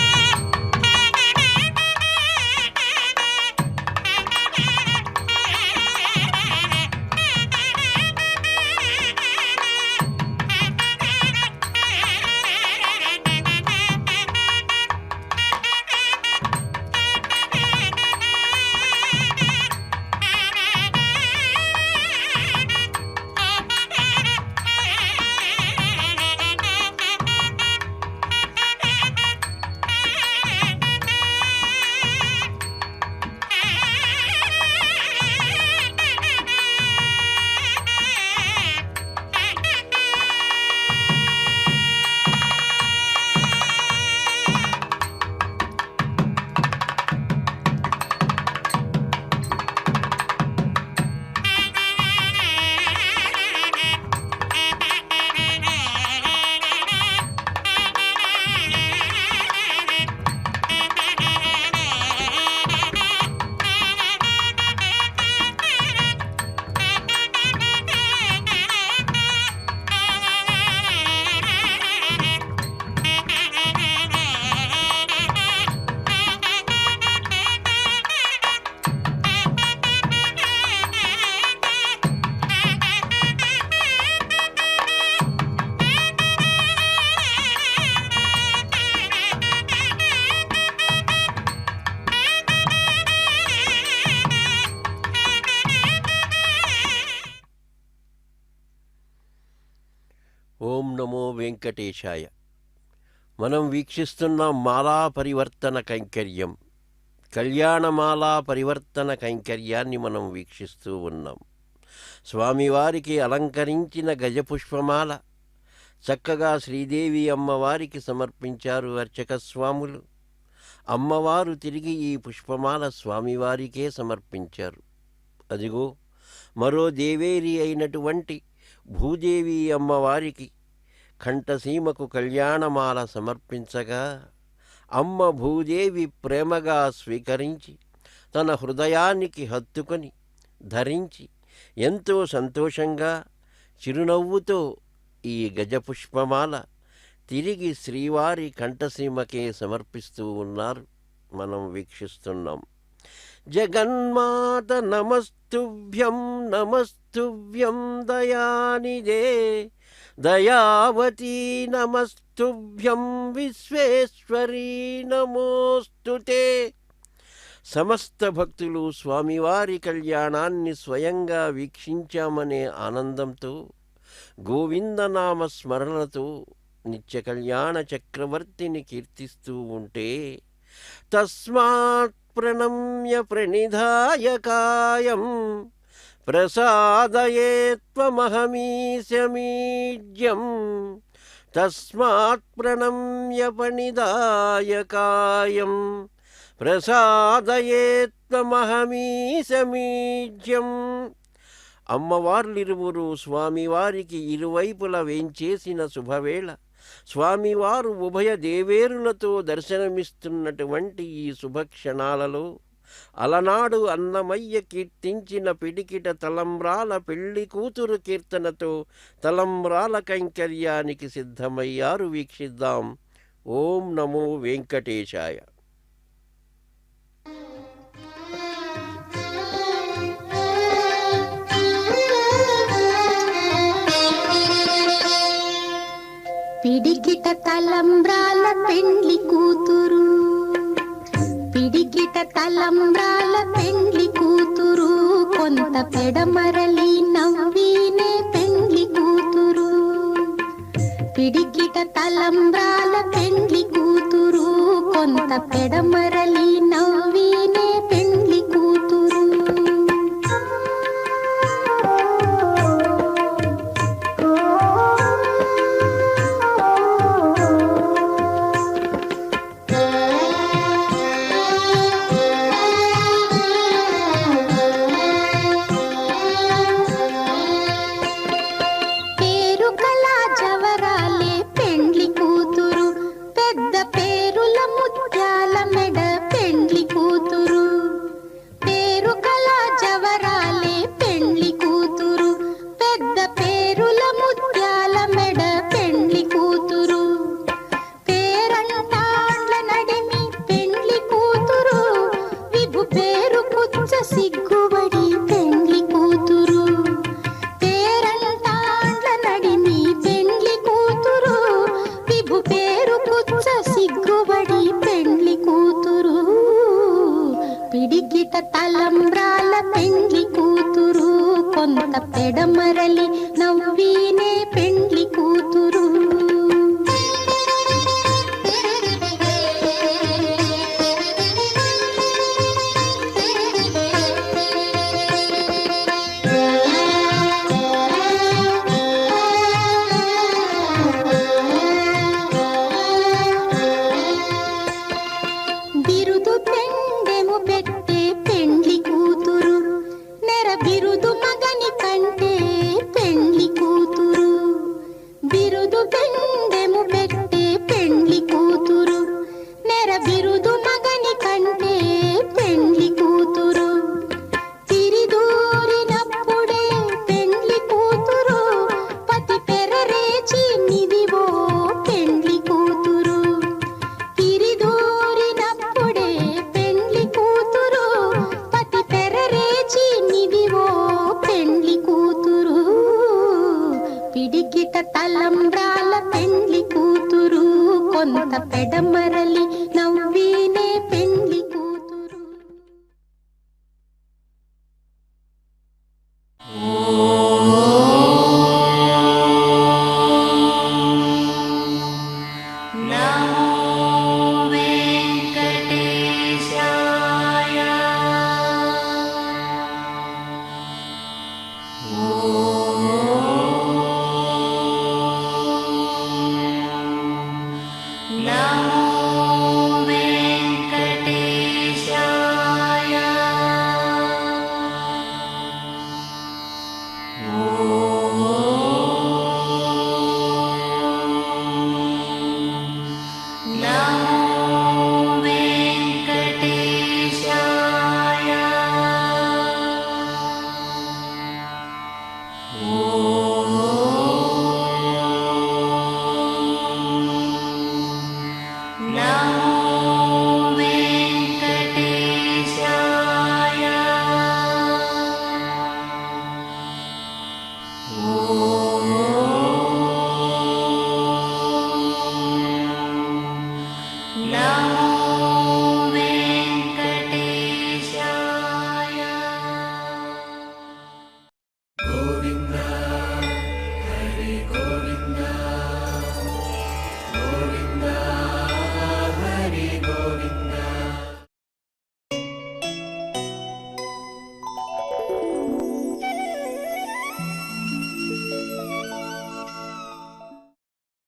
ఓం నమో వెంకటేశాయ. మనం వీక్షిస్తున్న మాలా పరివర్తన కైంకర్యం, కళ్యాణమాలా పరివర్తన కైంకర్యాన్ని మనం వీక్షిస్తూ ఉన్నాం. స్వామివారికి అలంకరించిన గజపుష్పమాల చక్కగా శ్రీదేవి అమ్మవారికి సమర్పించారు అర్చక స్వాములు. అమ్మవారు తిరిగి ఈ పుష్పమాల స్వామివారికే సమర్పించారు. అదిగో మరో దేవేరి అయినటువంటి భూదేవి అమ్మవారికి కంఠసీమకు కళ్యాణమాల సమర్పించగా అమ్మ భూదేవి ప్రేమగా స్వీకరించి తన హృదయానికి హత్తుకొని ధరించి ఎంతో సంతోషంగా చిరునవ్వుతో ఈ గజపుష్పమాల తిరిగి శ్రీవారి కంఠసీమకే సమర్పిస్తూ ఉన్నారు. మనం వీక్షిస్తున్నాం. జగన్మాత నమస్తుభ్యం నమస్తుభ్యం దయానిదే, దయావతీ నమస్తుభ్యం విశ్వేశ్వరీ నమోస్తుతే. సమస్త భక్తులు స్వామివారి కళ్యాణాన్ని స్వయంగా వీక్షించామనే ఆనందంతో గోవిందనామ స్మరణతో నిత్య కళ్యాణ చక్రవర్తిని కీర్తిస్తూ ఉంటే తస్మాత్ ప్రణమ్య ప్రణిధాయ కాయం ప్రసాదయే త్వమహమీశమీడ్యం. తస్మాత్ ప్రణమ్య ప్రణిధాయ కాయం ప్రసాదయే త్వమహమీశమీడ్యం. అమ్మవార్లిరువురు స్వామివారికి ఇరువైపుల వేంచేసిన శుభవేళ స్వామివారు ఉభయ దేవేరులతో దర్శనమిస్తున్నటువంటి ఈ శుభక్షణాలలో అలనాడు అన్నమయ్య కీర్తించిన పిడికిట తలంబ్రాల పెళ్లి కూతురు కీర్తనతో తలంబ్రాల కైంకర్యానికి సిద్ధమయ్యారు. వీక్షిద్దాం. ఓం నమో వెంకటేశాయ. పిడికిట తలంబ్రాల పెండ్లి కూతురు, పిడికిట తలంబ్రాల పెండ్లి కూతురు, కొంత పెడమరలి నవ్వినే పెండ్లి కూతురు. పిడికిట తలంబ్రాల పెండ్లి కూతురు, కొంత పెడమరలి నవ్వినే పెండ్లి కూతురు. ముత్యాల మెడ పెండ్లి కూతురు. పెడమరలి నవ్వీనే పెండ్లి కూతురు. బిరుదు పెండెము పెట్టే పెండ్లి కూతురు, నెర బిరుదు మగని కంటే పెండ్లి కూతురు. బిరుదు పెండెము పెట్టే పెండ్లి కూతురు, నెర బిరుదు మగని కంటే పెండ్లి కూతురు. తిరిదూరినప్పుడే పెండ్లి కూతురు, పతి పెరరేచి నిదివో పెండ్లి కూతురు. తిరిదూరినప్పుడే పెండ్లి కూతురు, పతి పెరరేచి నిదివో పెండ్లి కూతురు. పిడికిట తలంబ్రాల పెండ్లి కూతురు, కొంత పెడమరలి నవ్వి